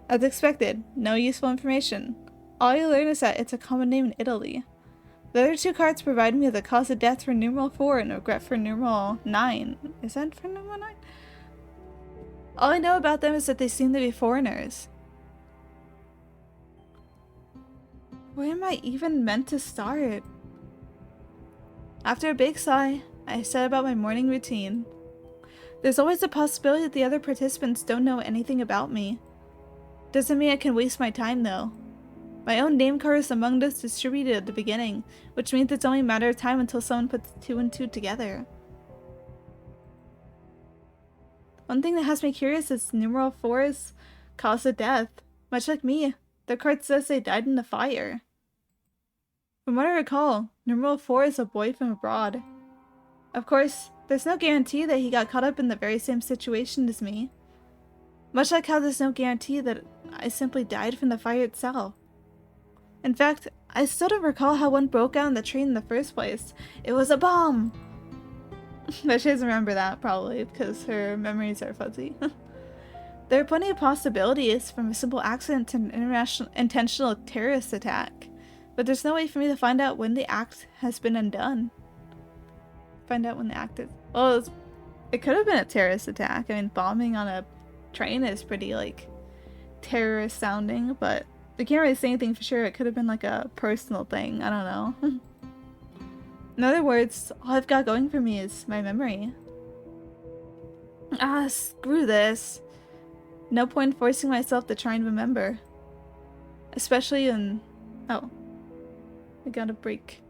As expected, no useful information. All you learn is that it's a common name in Italy. The other 2 cards provide me with a cause of death for numeral 4 and regret for numeral 9. Is that for numeral 9? All I know about them is that they seem to be foreigners. Where am I even meant to start? After a big sigh, I set about my morning routine. There's always a possibility that the other participants don't know anything about me. Doesn't mean I can waste my time though. My own name card is among those distributed at the beginning, which means it's only a matter of time until someone puts 2 and 2 together. One thing that has me curious is numeral 4's cause of death. Much like me, the card says they died in the fire. From what I recall, numeral 4 is a boy from abroad. Of course, there's no guarantee that he got caught up in the very same situation as me. Much like how there's no guarantee that I simply died from the fire itself. In fact, I still don't recall how one broke out in the train in the first place. It was a bomb! But she doesn't remember that, probably, because her memories are fuzzy. There are plenty of possibilities, from a simple accident to an intentional terrorist attack. But there's no way for me to find out when the act has been undone. Find out when the act is... Well, it could have been a terrorist attack. I mean, bombing on a train is pretty, like, terrorist sounding, but I can't really say anything for sure. It could have been, like, a personal thing. I don't know. In other words, all I've got going for me is my memory. Ah, screw this. No point forcing myself to try and remember. Especially in... Oh. I got a break.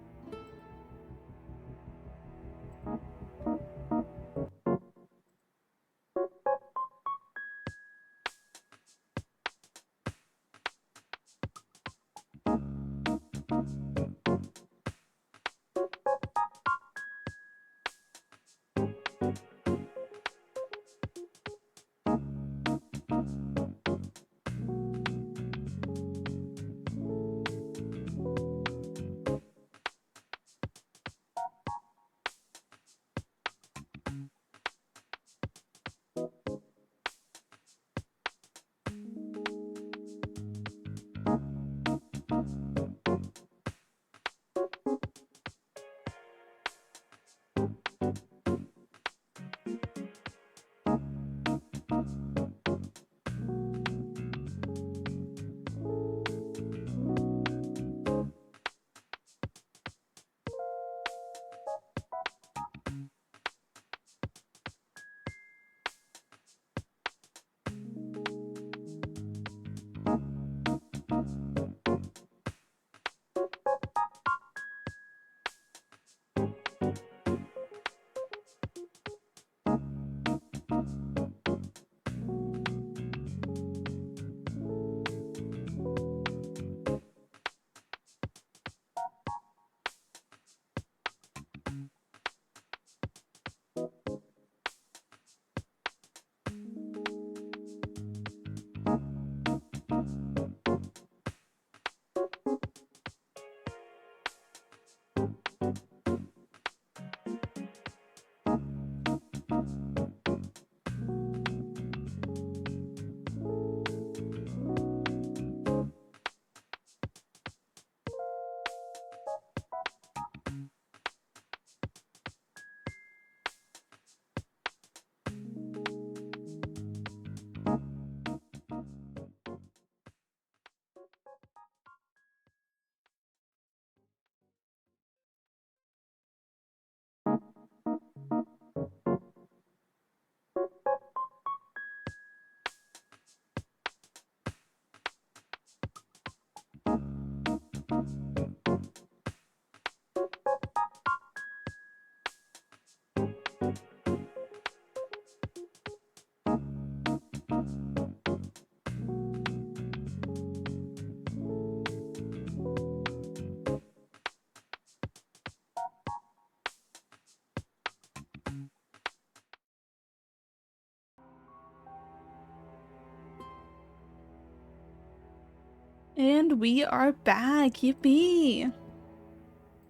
And we are back. Yippee!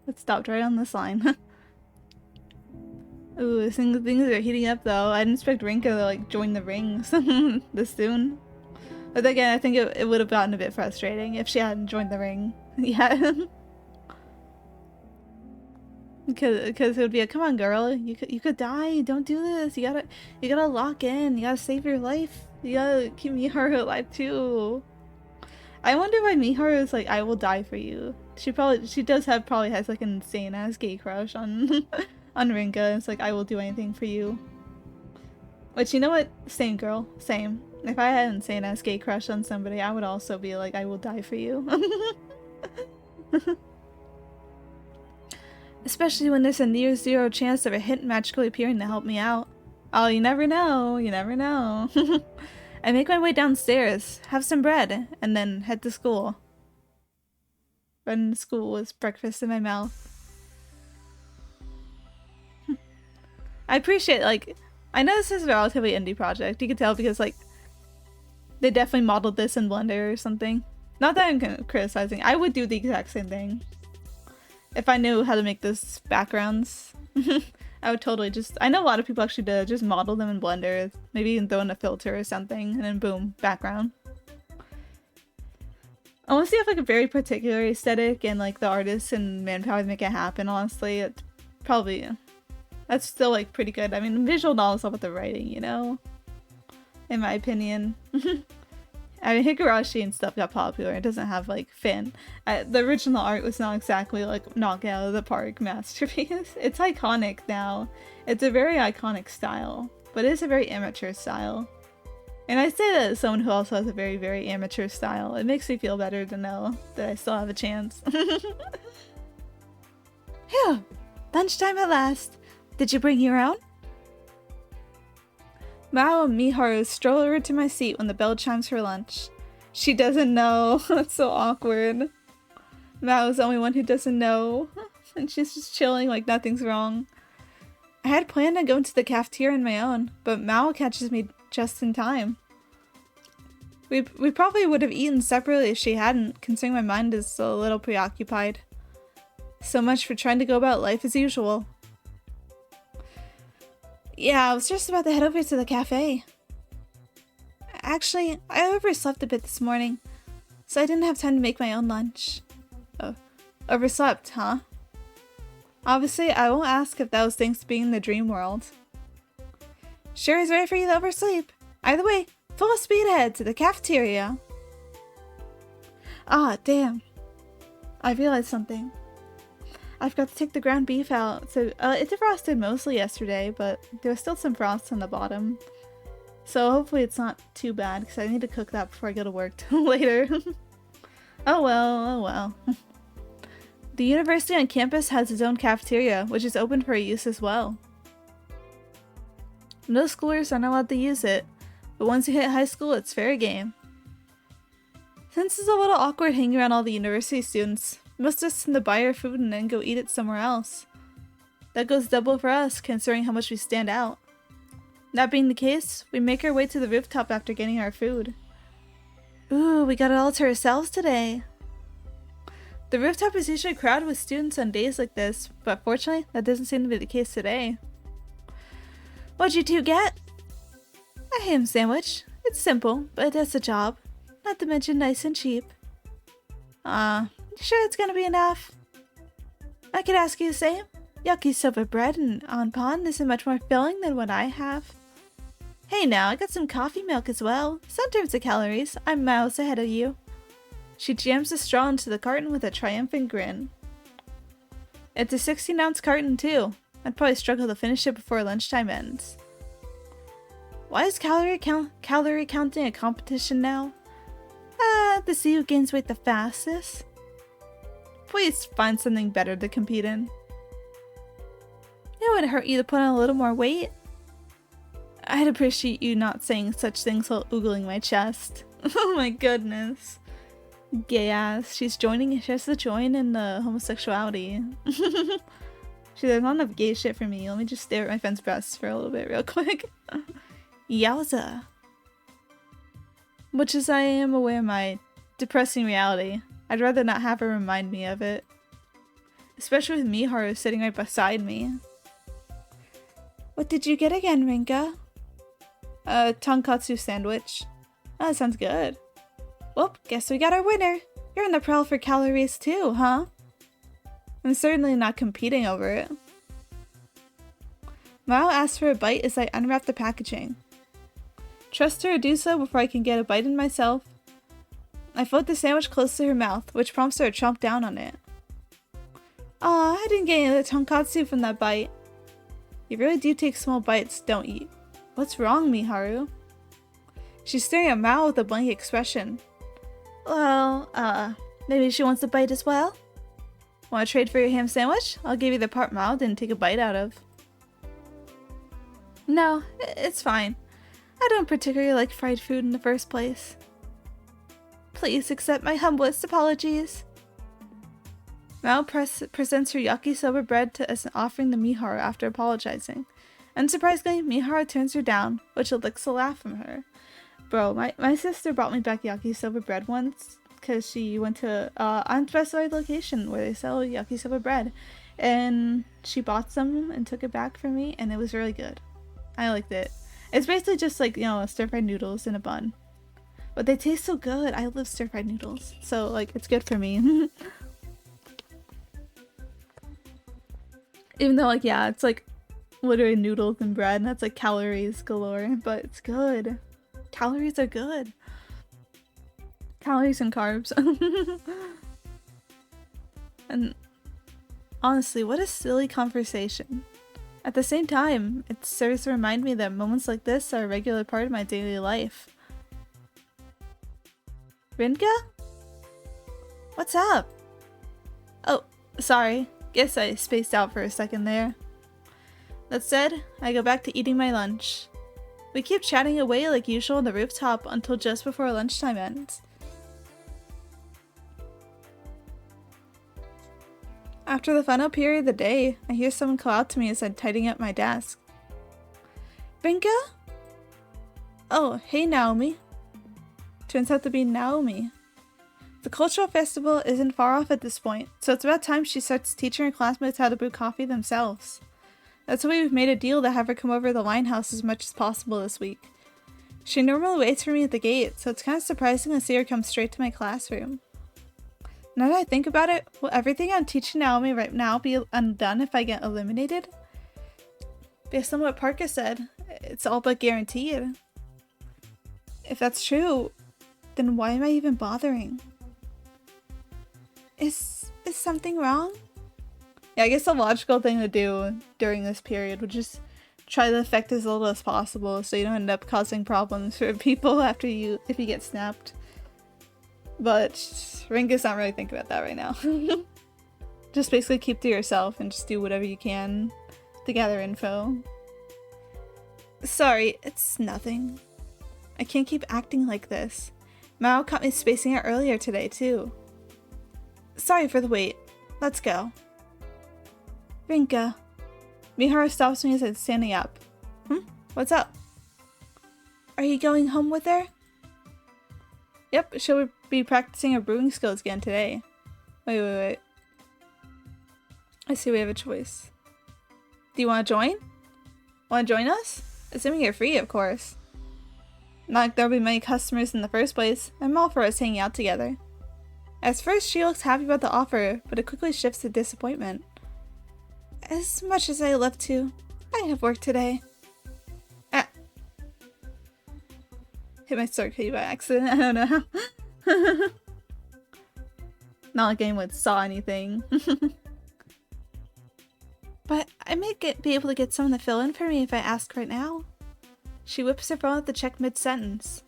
It stopped right on this line. Ooh, things are heating up though. I didn't expect Rinka to like join the rings this soon. But again, I think it would have gotten a bit frustrating if she hadn't joined the ring. Yeah. Because it would be a, come on girl, you could die, don't do this, you gotta lock in, you gotta save your life, you gotta keep Miharu alive too. I wonder why Miharu is like, I will die for you. She probably has like an insane ass gay crush on on Rinka. It's like, I will do anything for you. Which, you know what? Same girl, same. If I had an insane ass gay crush on somebody, I would also be like, I will die for you. Especially when there's a near zero chance of a hint magically appearing to help me out. Oh, you never know, you never know. I make my way downstairs, have some bread, and then head to school. Running to school with breakfast in my mouth. I appreciate, like, I know this is a relatively indie project. You can tell because, like, they definitely modeled this in Blender or something. Not that I'm criticizing. I would do the exact same thing. If I knew how to make this backgrounds, I would totally just... I know a lot of people actually do just model them in Blender. Maybe even throw in a filter or something, and then boom, background. Unless you have like a very particular aesthetic and like the artists and manpower to make it happen, honestly, it's probably... That's still like pretty good. I mean, visual novels all about the writing, you know? In my opinion. I mean, Higurashi and stuff got popular. It doesn't have like fan. The original art was not exactly like knock out of the park masterpiece. It's iconic now. It's a very iconic style, but it is a very amateur style. And I say that as someone who also has a very, very amateur style. It makes me feel better to know that I still have a chance. Phew! Lunchtime at last. Did you bring your own? Mao and Miharu stroll over to my seat when the bell chimes for lunch. She doesn't know. That's so awkward. Mao is the only one who doesn't know. And she's just chilling like nothing's wrong. I had planned on going to the cafeteria on my own, but Mao catches me just in time. We probably would have eaten separately if she hadn't, considering my mind is a little preoccupied. So much for trying to go about life as usual. Yeah, I was just about to head over to the cafe. Actually, I overslept a bit this morning, so I didn't have time to make my own lunch. Oh, overslept, huh? Obviously, I won't ask if that was thanks to being in the dream world. Sure is right for you to oversleep. Either way, full speed ahead to the cafeteria. Ah, damn. I realized something. I forgot to take the ground beef out. So it defrosted mostly yesterday, but there was still some frost on the bottom. So hopefully it's not too bad, because I need to cook that before I go to work later. Oh well, oh well. The university on campus has its own cafeteria, which is open for use as well. No schoolers are not allowed to use it, but once you hit high school, it's fair game. Since it's a little awkward hanging around all the university students, most of us tend to buy our food and then go eat it somewhere else. That goes double for us, considering how much we stand out. That being the case, we make our way to the rooftop after getting our food. Ooh, we got it all to ourselves today. The rooftop is usually crowded with students on days like this, but fortunately, that doesn't seem to be the case today. What'd you two get? A ham sandwich. It's simple, but it does the job. Not to mention nice and cheap. Sure it's gonna be enough? I could ask you the same. Yakisoba bread and anpan isn't much more filling than what I have. Hey now, I got some coffee milk as well. So in terms of calories, I'm miles ahead of you. She jams the straw into the carton with a triumphant grin. It's a 16-ounce carton too. I'd probably struggle to finish it before lunchtime ends. Why is calorie counting a competition now? To see who gains weight the fastest. Please find something better to compete in. It wouldn't hurt you to put on a little more weight. I'd appreciate you not saying such things while oogling my chest. Oh my goodness. Gay ass. She has to join in the homosexuality. She's like, not enough gay shit for me. Let me just stare at my friend's breasts for a little bit real quick. Yowza. Much as I am aware my depressing reality. I'd rather not have her remind me of it. Especially with Miharu sitting right beside me. What did you get again, Rinka? A tonkatsu sandwich. Oh, that sounds good. Well, guess we got our winner. You're in the prowl for calories too, huh? I'm certainly not competing over it. Mao asks for a bite as I unwrap the packaging. Trust her to do so before I can get a bite in myself. I float the sandwich close to her mouth, which prompts her to chomp down on it. Aw, I didn't get any of the tonkatsu from that bite. You really do take small bites, don't you? What's wrong, Miharu? She's staring at Mao with a blank expression. Well, maybe she wants a bite as well? Want to trade for your ham sandwich? I'll give you the part Mao didn't take a bite out of. No, it's fine. I don't particularly like fried food in the first place. Please accept my humblest apologies. Mao presents her yakisoba bread as an offering to Miharu after apologizing. Unsurprisingly, Miharu turns her down, which elicits a laugh from her. Bro, my sister brought me back yakisoba bread once because she went to an unspecified location where they sell yakisoba bread. And she bought some and took it back for me, and it was really good. I liked it. It's basically just like, you know, stir-fried noodles in a bun. But they taste so good. I love stir-fried noodles. So, like, it's good for me. Even though, like, yeah, it's like literally noodles and bread, and that's like calories galore, but it's good. Calories are good. Calories and carbs. And honestly, what a silly conversation. At the same time, it serves to remind me that moments like this are a regular part of my daily life. Rinka? What's up? Oh, sorry. Guess I spaced out for a second there. That said, I go back to eating my lunch. We keep chatting away like usual on the rooftop until just before lunchtime ends. After the final period of the day, I hear someone call out to me as I'm tidying up my desk. Rinka? Oh, hey Naomi. Turns out to be Naomi. The cultural festival isn't far off at this point, so it's about time she starts teaching her classmates how to brew coffee themselves. That's why we've made a deal to have her come over to the wine house as much as possible this week. She normally waits for me at the gate, so it's kind of surprising to see her come straight to my classroom. Now that I think about it, will everything I'm teaching Naomi right now be undone if I get eliminated? Based on what Parker said, it's all but guaranteed. If that's true, then why am I even bothering? Is something wrong? Yeah, I guess the logical thing to do during this period would just try to affect as little as possible so you don't end up causing problems for people if you get snapped. But Rinka's not really thinking about that right now. Just basically keep to yourself and just do whatever you can to gather info. Sorry, it's nothing. I can't keep acting like this. Mao caught me spacing out earlier today too. Sorry for the wait. Let's go. Rinka. Miharu stops me as I'm standing up. What's up? Are you going home with her? Yep, she'll be practicing her brewing skills again today. Wait. I see we have a choice. Do you want to join? Want to join us? Assuming you're free, of course. Not like there'll be many customers in the first place. I'm all for us hanging out together. At first, she looks happy about the offer, but it quickly shifts to disappointment. As much as I love to, I have work today. Hit my start key by accident. I don't know how. Not like anyone saw anything. But I may be able to get someone to fill in for me if I ask right now. She whips her phone at the check mid-sentence.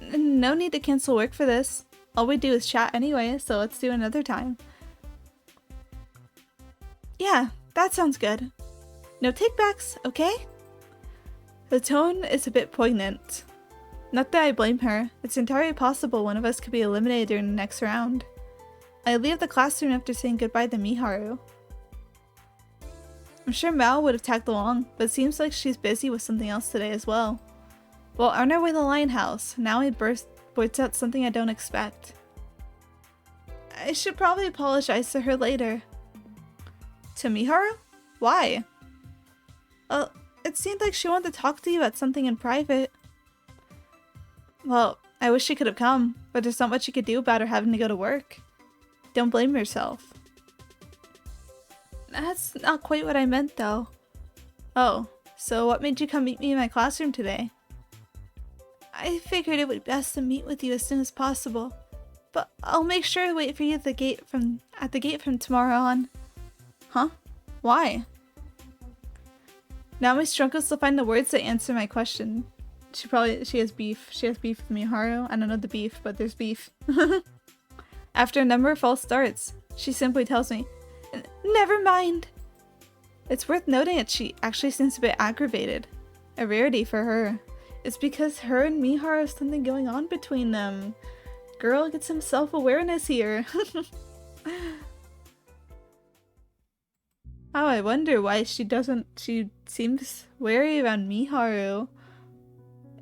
No need to cancel work for this. All we do is chat anyway, so let's do another time. Yeah, that sounds good. No takebacks, okay? The tone is a bit poignant. Not that I blame her. It's entirely possible one of us could be eliminated during the next round. I leave the classroom after saying goodbye to Miharu. I'm sure Mao would have tagged along, but it seems like she's busy with something else today as well. Well, on our way to the Lion House, Naomi bursts blurts out something I don't expect. I should probably apologize to her later. To Miharu? Why? It seemed like she wanted to talk to you about something in private. Well, I wish she could have come, but there's not much you could do about her having to go to work. Don't blame yourself. That's not quite what I meant, though. Oh, so what made you come meet me in my classroom today? I figured it would be best to meet with you as soon as possible, but I'll make sure to wait for you at the gate from tomorrow on. Huh? Why? Naomi struggles to find the words to answer my question. She has beef. She has beef with Miharu. I don't know the beef, but there's beef. After a number of false starts, she simply tells me, "Never mind." It's worth noting that she actually seems a bit aggravated. A rarity for her. It's because her and Miharu have something going on between them. Girl, get some self-awareness here. Oh, I wonder why she seems wary around Miharu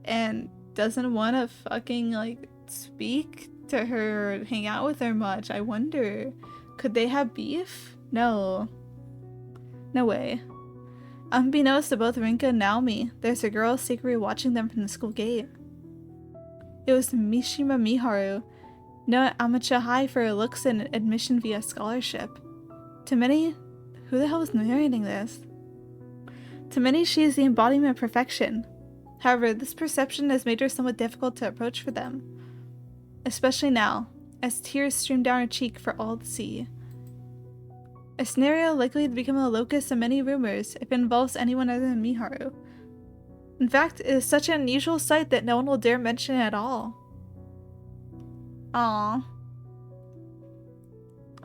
and doesn't want to fucking like speak to her or hang out with her much. I wonder, could they have beef? No. No way. Unbeknownst to both Rinka and Naomi, there's a girl secretly watching them from the school gate. It was Mishima Miharu, known at Amateur High for her looks and admission via scholarship. To many, who the hell is narrating this? To many, she is the embodiment of perfection. However, this perception has made her somewhat difficult to approach for them. Especially now, as tears stream down her cheek for all to see. A scenario likely to become a locus of many rumors if it involves anyone other than Miharu. In fact, it is such an unusual sight that no one will dare mention it at all. Aww.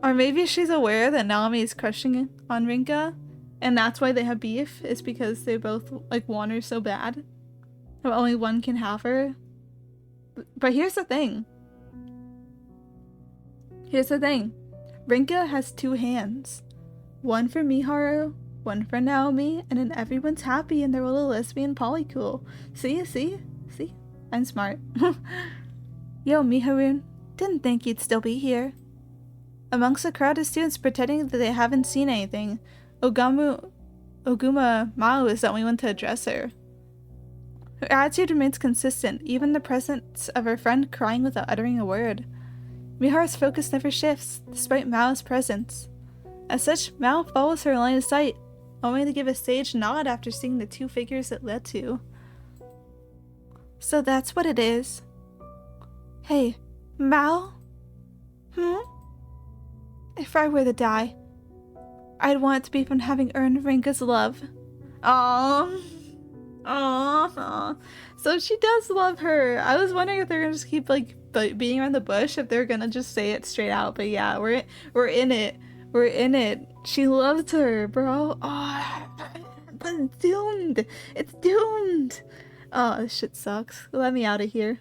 Or maybe she's aware that Naomi is crushing on Rinka, and that's why they have beef, is because they both like want her so bad. But only one can have her. But here's the thing. Rinka has two hands. One for Miharu, one for Naomi, and then everyone's happy in their little lesbian polycool. See? I'm smart. Yo, Miharu, didn't think you'd still be here. Amongst a crowd of students pretending that they haven't seen anything, Oguma Mao is the only one to address her. Her attitude remains consistent, even in the presence of her friend crying without uttering a word. Miharu's focus never shifts, despite Mao's presence. As such, Mao follows her line of sight, only to give a sage nod after seeing the two figures it led to. So that's what it is. Hey, Mao? If I were to die, I'd want it to be from having earned Rinka's love. Aww. So she does love her. I was wondering if they're gonna just keep like beating around the bush, if they're gonna just say it straight out. But yeah, we're in it. We're in it. She loves her, bro. Oh, but it's doomed. It's doomed. Oh, this shit sucks. Let me out of here.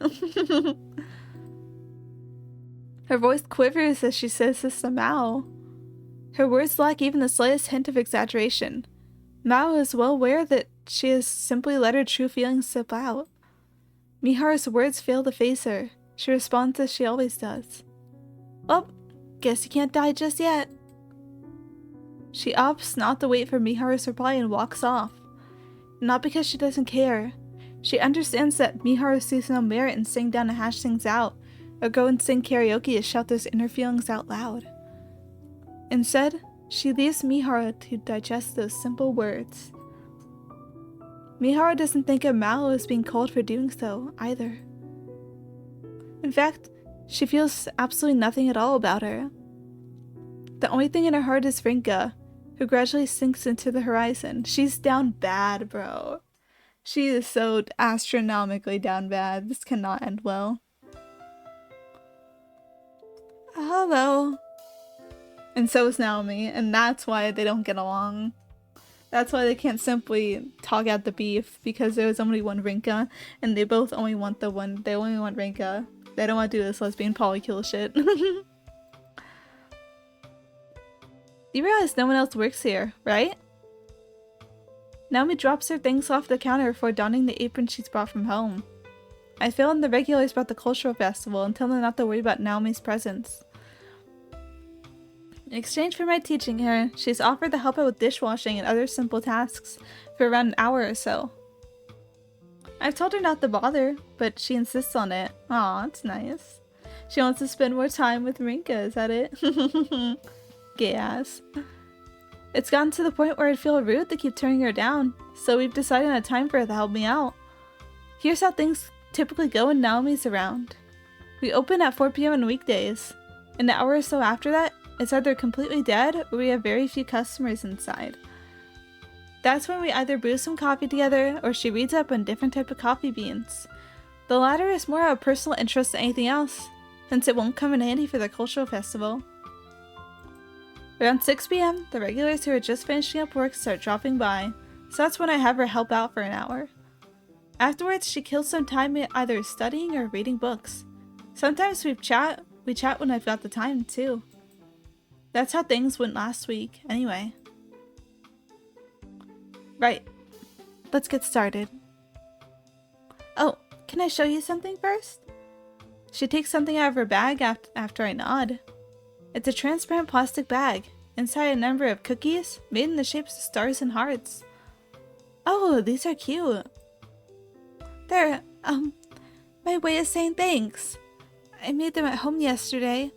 Her voice quivers as she says this to Mao. Her words lack even the slightest hint of exaggeration. Mao is well aware that she has simply let her true feelings slip out. Miharu's words fail to faze her. She responds as she always does. Oh, guess you can't die just yet. She opts not to wait for Miharu's reply and walks off. Not because she doesn't care. She understands that Miharu sees no merit in sitting down to hash things out, or go and sing karaoke to shout those inner feelings out loud. Instead, she leaves Miharu to digest those simple words. Miharu doesn't think of Mao as being cold for doing so, either. In fact, she feels absolutely nothing at all about her. The only thing in her heart is Rinka, who gradually sinks into the horizon. She's down bad, bro. She is so astronomically down bad. This cannot end well. Hello. And so is Naomi, and that's why they don't get along. That's why they can't simply talk out the beef, because there was only one Rinka, and they both only want they only want Rinka. They don't want to do this lesbian polykill shit. You realize no one else works here, right? Naomi drops her things off the counter before donning the apron she's brought from home. I filmed the regulars about the cultural festival and tell them not to worry about Naomi's presence. In exchange for my teaching her, she's offered to help out with dishwashing and other simple tasks for around an hour or so. I've told her not to bother, but she insists on it. Aw, that's nice. She wants to spend more time with Rinka, is that it? Gay ass. It's gotten to the point where I'd feel rude to keep turning her down, so we've decided on a time for her to help me out. Here's how things typically go when Naomi's around. We open at 4 p.m. on weekdays. An hour or so after that, it's either completely dead or we have very few customers inside. That's when we either brew some coffee together or she reads up on different type of coffee beans. The latter is more out of personal interest than anything else, since it won't come in handy for the cultural festival. Around 6 p.m., the regulars who are just finishing up work start dropping by, so that's when I have her help out for an hour. Afterwards, she kills some time either studying or reading books. Sometimes we chat when I've got the time too. That's how things went last week, anyway. Right. Let's get started. Oh, can I show you something first? She takes something out of her bag after I nod. It's a transparent plastic bag. Inside a number of cookies made in the shapes of stars and hearts. Oh, these are cute. They're, my way of saying thanks. I made them at home yesterday.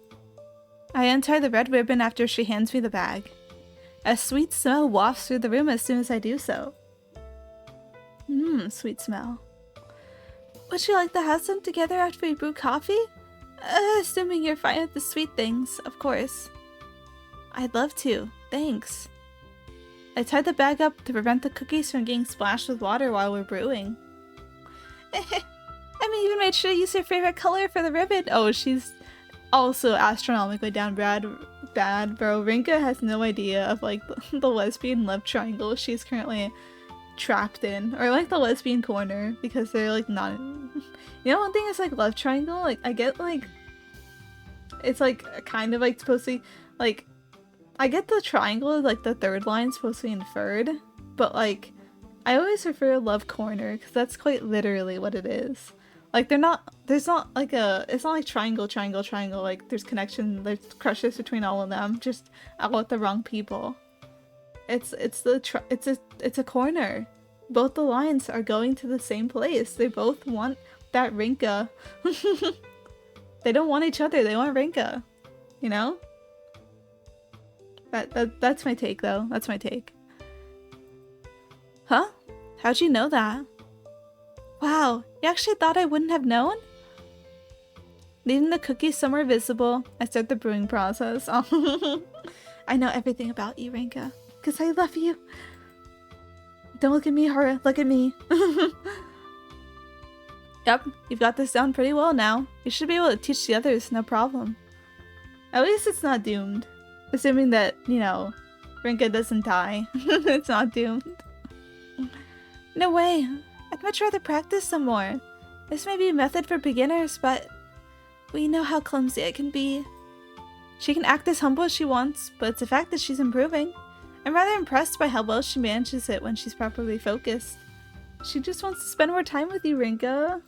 I untie the red ribbon after she hands me the bag. A sweet smell wafts through the room as soon as I do so. Sweet smell. Would you like to have some together after we brew coffee? Assuming you're fine with the sweet things, of course. I'd love to, thanks. I tied the bag up to prevent the cookies from getting splashed with water while we're brewing. I even made sure to use her favorite color for the ribbon. Oh, she's also astronomically down bad, bro. Rinka has no idea of like the lesbian love triangle she's currently trapped in, or like the lesbian corner, because they're like not. You know, one thing is like love triangle. Like I get like it's like kind of like supposed to be like I get the triangle like the third line supposed to be inferred, but like I always refer to love corner because that's quite literally what it is. Like there's not like it's not like triangle, like there's connection, there's crushes between all of them, just out with the wrong people. It's a corner. Both the lines are going to the same place. They both want that Rinka. They don't want each other, they want Rinka. You know? That's my take though. That's my take. Huh? How'd you know that? Wow, you actually thought I wouldn't have known? Leaving the cookies somewhere visible, I start the brewing process. I know everything about you, Rinka, because I love you. Don't look at me, Hara, look at me. Yep, you've got this down pretty well now. You should be able to teach the others, no problem. At least it's not doomed. Assuming that, you know, Rinka doesn't die. It's not doomed. No way. I'd much rather practice some more. This may be a method for beginners, but we know how clumsy it can be. She can act as humble as she wants, but it's a fact that she's improving. I'm rather impressed by how well she manages it when she's properly focused. She just wants to spend more time with you, Rinka.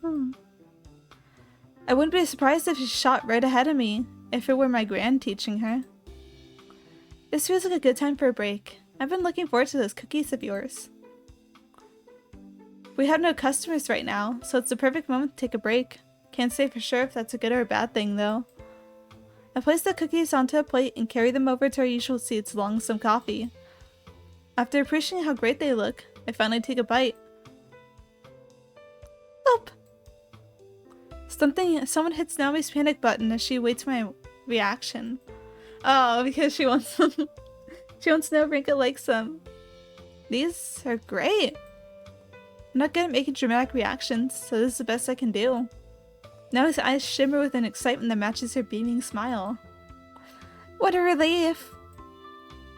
I wouldn't be surprised if she shot right ahead of me, if it were my grand teaching her. This feels like a good time for a break. I've been looking forward to those cookies of yours. We have no customers right now, so it's the perfect moment to take a break. Can't say for sure if that's a good or a bad thing, though. I place the cookies onto a plate and carry them over to our usual seats along with some coffee. After appreciating how great they look, I finally take a bite. Nope. Someone hits Naomi's panic button as she awaits my reaction. Oh, because she wants them. She wants to know if Rinka likes them. These are great. I'm not good at making dramatic reactions, so this is the best I can do. Now his eyes shimmer with an excitement that matches her beaming smile. What a relief!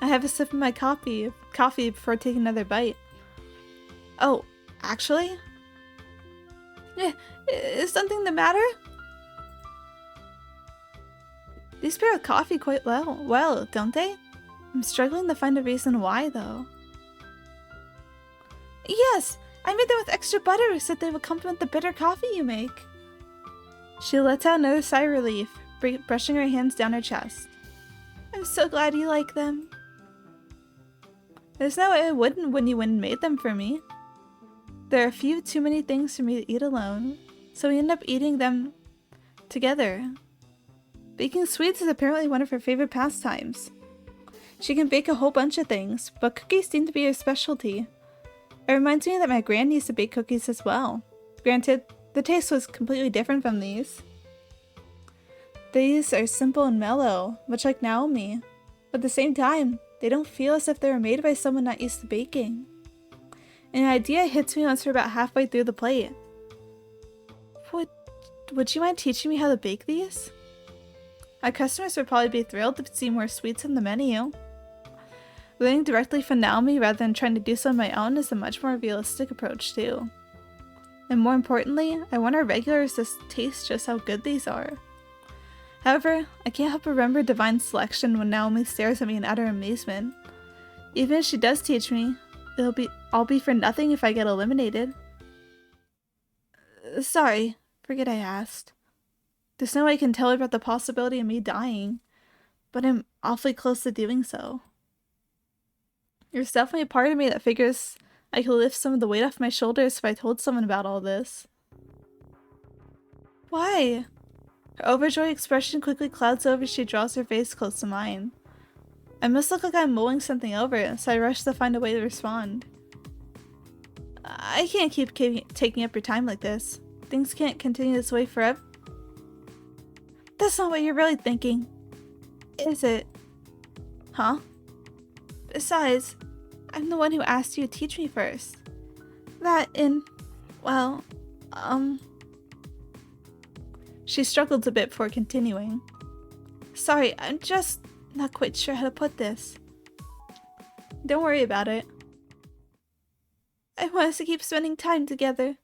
I have a sip of my coffee before taking another bite. Oh, actually? Is something the matter? These pair with coffee quite well, don't they? I'm struggling to find a reason why, though. Yes! I made them with extra butter so that they would complement the bitter coffee you make. She lets out another sigh of relief, brushing her hands down her chest. I'm so glad you like them. There's no way I wouldn't when you went and made them for me. There are a few too many things for me to eat alone, so we end up eating them together. Baking sweets is apparently one of her favorite pastimes. She can bake a whole bunch of things, but cookies seem to be her specialty. It reminds me that my gran used to bake cookies as well. Granted, the taste was completely different from these. These are simple and mellow, much like Naomi, but at the same time, they don't feel as if they were made by someone not used to baking. An idea hits me once we're about halfway through the plate. Would you mind teaching me how to bake these? My customers would probably be thrilled to see more sweets on the menu. Learning directly from Naomi rather than trying to do so on my own is a much more realistic approach too. And more importantly, I want our regulars to taste just how good these are. However, I can't help but remember Divine's selection when Naomi stares at me in utter amazement. Even if she does teach me, I'll be for nothing if I get eliminated. Sorry, forget I asked. There's no way I can tell her about the possibility of me dying, but I'm awfully close to doing so. There's definitely a part of me that figures I could lift some of the weight off my shoulders if I told someone about all this. Why? Her overjoyed expression quickly clouds over as she draws her face close to mine. I must look like I'm mulling something over, so I rush to find a way to respond. I can't keep taking up your time like this. Things can't continue this way forever. That's not what you're really thinking, is it? Huh? Besides, I'm the one who asked you to teach me first. That and, well, She struggled a bit before continuing. Sorry, I'm just not quite sure how to put this. Don't worry about it. I want us to keep spending time together.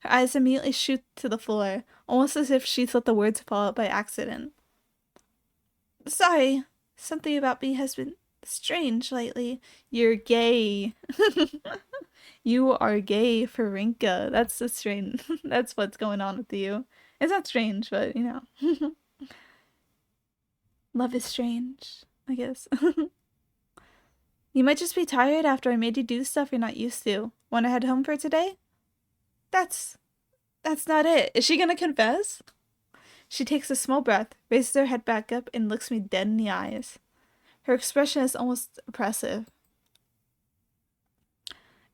Her eyes immediately shoot to the floor, almost as if she'd let the words fall out by accident. Sorry, something about me has been strange lately. You're gay. You are gay, Farinka. That's the strange. That's what's going on with you. It's not strange, but you know. Love is strange, I guess. You might just be tired after I made you do stuff you're not used to. Want to head home for today? That's not it. Is she gonna confess? She takes a small breath, raises her head back up, and looks me dead in the eyes. Her expression is almost oppressive.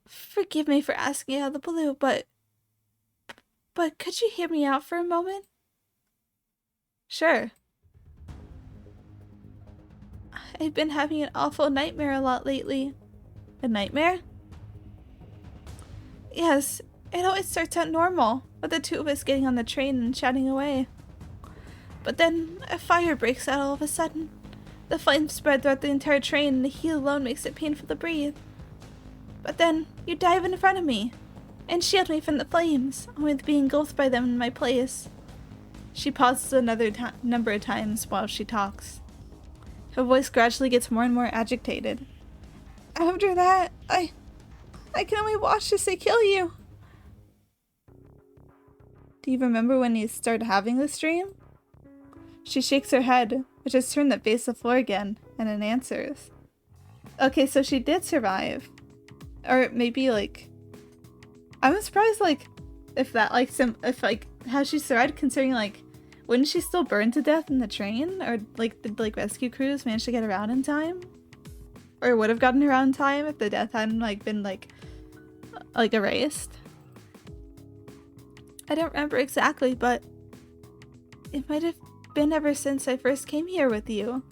Forgive me for asking out of the blue, but could you hear me out for a moment? Sure. I've been having an awful nightmare a lot lately. A nightmare? Yes, it always starts out normal, with the two of us getting on the train and chatting away. But then, a fire breaks out all of a sudden. The flames spread throughout the entire train and the heat alone makes it painful to breathe. But then, you dive in front of me, and shield me from the flames, only to be engulfed by them in my place. She pauses another number of times while she talks. Her voice gradually gets more and more agitated. After that, I can only watch as they kill you. Do you remember when you started having this dream? She shakes her head, which has turned to face the floor again, and then answers. Okay, so she did survive. Or maybe, like... I'm surprised, like, if how she survived, considering, like, wouldn't she still burn to death in the train? Or, like, did, like, rescue crews manage to get her out in time? Or would have gotten her out in time if the death hadn't, like, been, like, erased? I don't remember exactly, but it might have been ever since I first came here with you.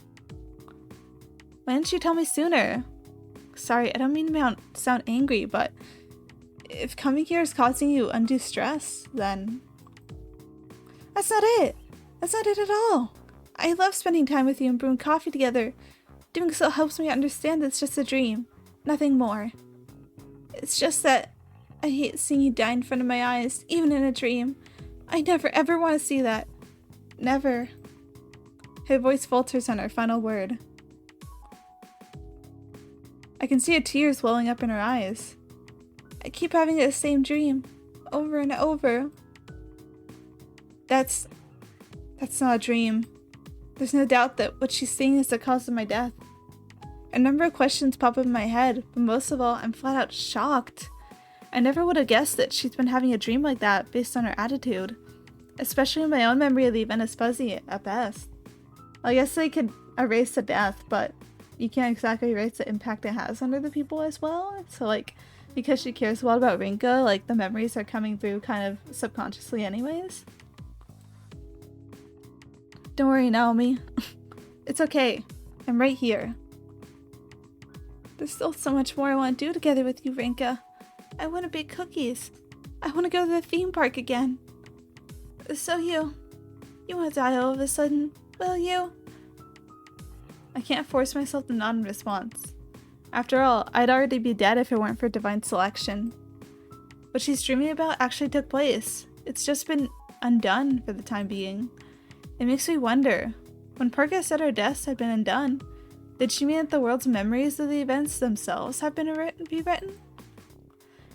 Why didn't you tell me sooner? Sorry, I don't mean to sound angry, but if coming here is causing you undue stress, then... That's not it! That's not it at all! I love spending time with you and brewing coffee together. Doing so helps me understand it's just a dream. Nothing more. It's just that I hate seeing you die in front of my eyes, even in a dream. I never ever want to see that. Never. Her voice falters on her final word. I can see a tears welling up in her eyes. I keep having the same dream, over and over. That's not a dream. There's no doubt that what she's seeing is the cause of my death. A number of questions pop up in my head, but most of all, I'm flat out shocked. I never would have guessed that she's been having a dream like that based on her attitude. Especially when my own memory of the event is fuzzy at best. I guess they could erase the death, but you can't exactly erase the impact it has on other people as well. So like, because she cares a lot about Rinka, like the memories are coming through kind of subconsciously anyways. Don't worry, Naomi. It's okay. I'm right here. There's still so much more I want to do together with you, Rinka. I want to bake cookies. I want to go to the theme park again. So you won't die all of a sudden, will you? I can't force myself to nod in response. After all, I'd already be dead if it weren't for divine selection. What she's dreaming about actually took place. It's just been undone for the time being. It makes me wonder, when Parka said our deaths had been undone, did she mean that the world's memories of the events themselves have been rewritten?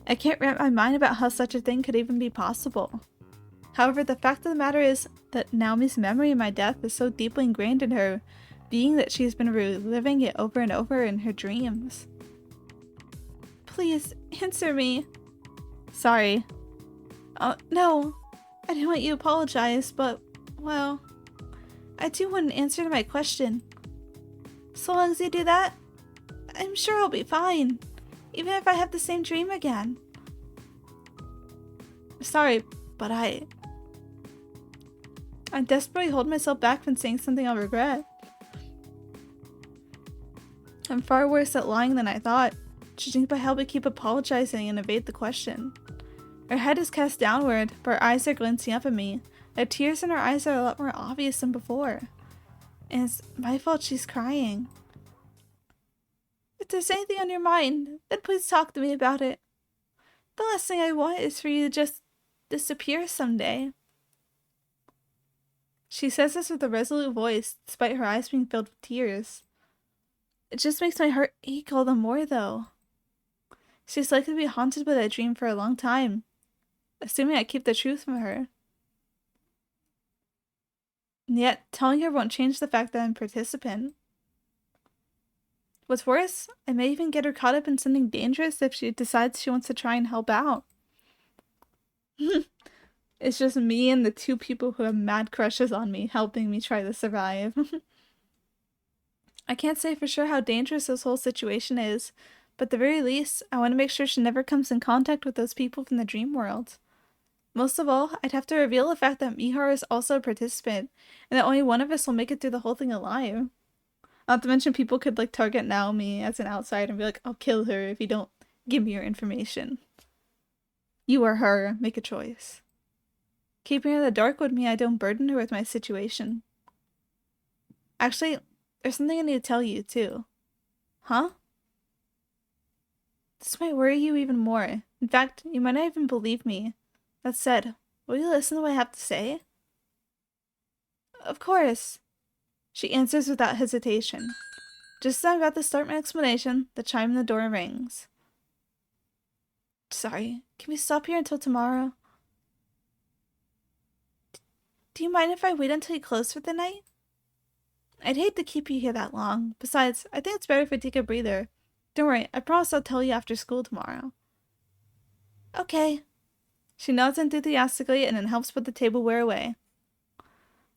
I can't wrap my mind about how such a thing could even be possible. However, the fact of the matter is that Naomi's memory of my death is so deeply ingrained in her, being that she's been reliving it over and over in her dreams. Please, answer me. Sorry. No. I didn't want you to apologize, but, well, I do want an answer to my question. So long as you do that, I'm sure I'll be fine, even if I have the same dream again. Sorry, but I desperately hold myself back from saying something I'll regret. I'm far worse at lying than I thought, judging by how we keep apologizing and evade the question. Her head is cast downward, but her eyes are glancing up at me. The tears in her eyes are a lot more obvious than before. And it's my fault she's crying. If there's anything on your mind, then please talk to me about it. The last thing I want is for you to just disappear someday. She says this with a resolute voice, despite her eyes being filled with tears. It just makes my heart ache all the more, though. She's likely to be haunted by that dream for a long time, assuming I keep the truth from her. And yet, telling her won't change the fact that I'm a participant. What's worse, I may even get her caught up in something dangerous if she decides she wants to try and help out. It's just me and the two people who have mad crushes on me helping me try to survive. I can't say for sure how dangerous this whole situation is, but at the very least, I want to make sure she never comes in contact with those people from the dream world. Most of all, I'd have to reveal the fact that Mihara is also a participant, and that only one of us will make it through the whole thing alive. Not to mention people could like target Naomi as an outsider and be like, I'll kill her if you don't give me your information. You or her, make a choice. Keeping her in the dark would mean I don't burden her with my situation. Actually, there's something I need to tell you, too. Huh? This might worry you even more. In fact, you might not even believe me. That said, will you listen to what I have to say? Of course. She answers without hesitation. Just as I'm about to start my explanation, the chime in the door rings. Sorry, can we stop here until tomorrow? Do you mind if I wait until you close for the night? I'd hate to keep you here that long. Besides, I think it's better if we take a breather. Don't worry, I promise I'll tell you after school tomorrow. Okay. She nods enthusiastically and then helps put the tableware away.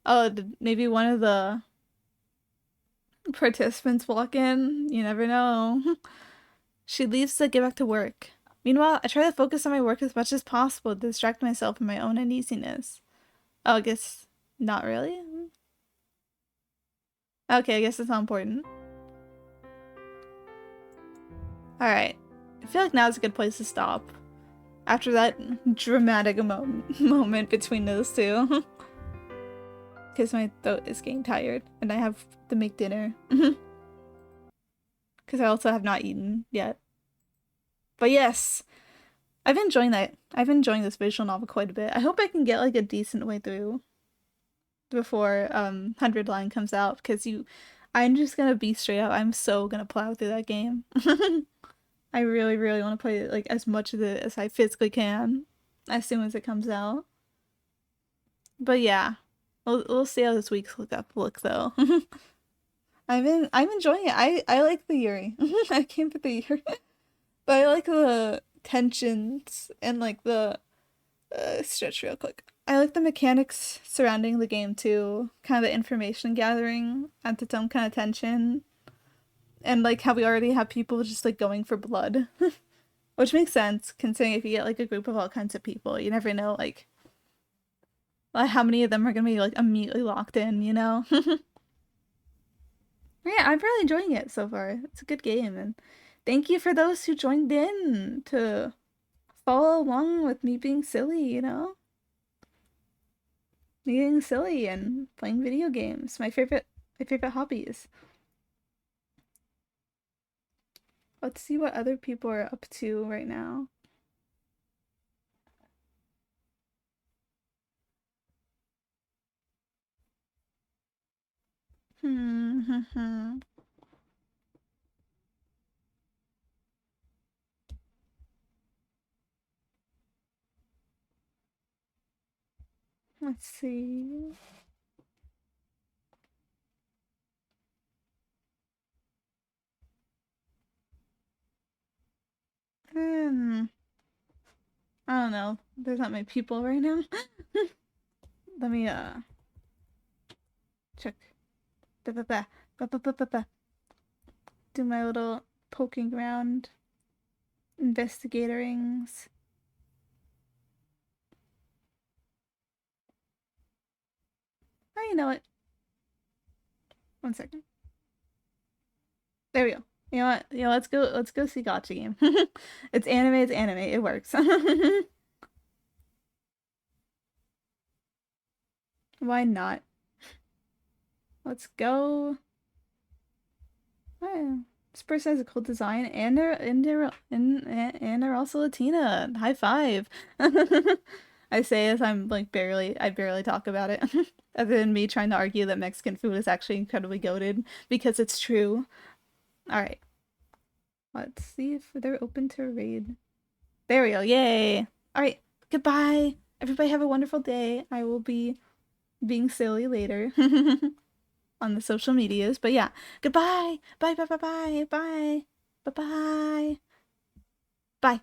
Oh, maybe one of the participants walk in? You never know. She leaves to get back to work. Meanwhile, I try to focus on my work as much as possible to distract myself from my own uneasiness. Oh, I guess not really? Okay, I guess it's not important. Alright. I feel like now's a good place to stop. After that dramatic moment between those two. Because my throat is getting tired and I have to make dinner. Because I also have not eaten yet. But yes, I've been enjoying that. I've been enjoying this visual novel quite a bit. I hope I can get like a decent way through before 100 Line comes out, because I'm just gonna be straight up, I'm so gonna plow through that game. I really, really want to play like as much of it as I physically can as soon as it comes out. But yeah, we'll see how this week's look though. I'm enjoying it. I like the Yuri. I came for the Yuri, but I like the tensions and like the stretch real quick. I like the mechanics surrounding the game too. Kind of the information gathering adds its own kind of tension, and like how we already have people just like going for blood, which makes sense considering if you get like a group of all kinds of people, you never know like how many of them are gonna be like immediately locked in, you know? Yeah, I'm really enjoying it so far. It's a good game, and thank you for those who joined in to follow along with me being silly, you know? Me being silly and playing video games. My favorite hobbies. Let's see what other people are up to right now. Hmm. Let's see. Hmm. I don't know. There's not many people right now. Let me check. Ba, ba, ba. Ba, ba, ba, ba, ba. Do my little poking around investigatorings. Oh, you know what? One second. There we go. You know what? Let's go see Gotcha Game. It's anime, it works. Why not? Let's go. Oh, this person has a cool design and they're also Latina. High five. I say as I barely talk about it. Other than me trying to argue that Mexican food is actually incredibly goated because it's true. Alright. Let's see if they're open to raid. There we go. Yay. Alright. Goodbye. Everybody have a wonderful day. I will be being silly later on the social medias. But yeah. Goodbye. Bye bye bye bye. Bye. Bye bye. Bye.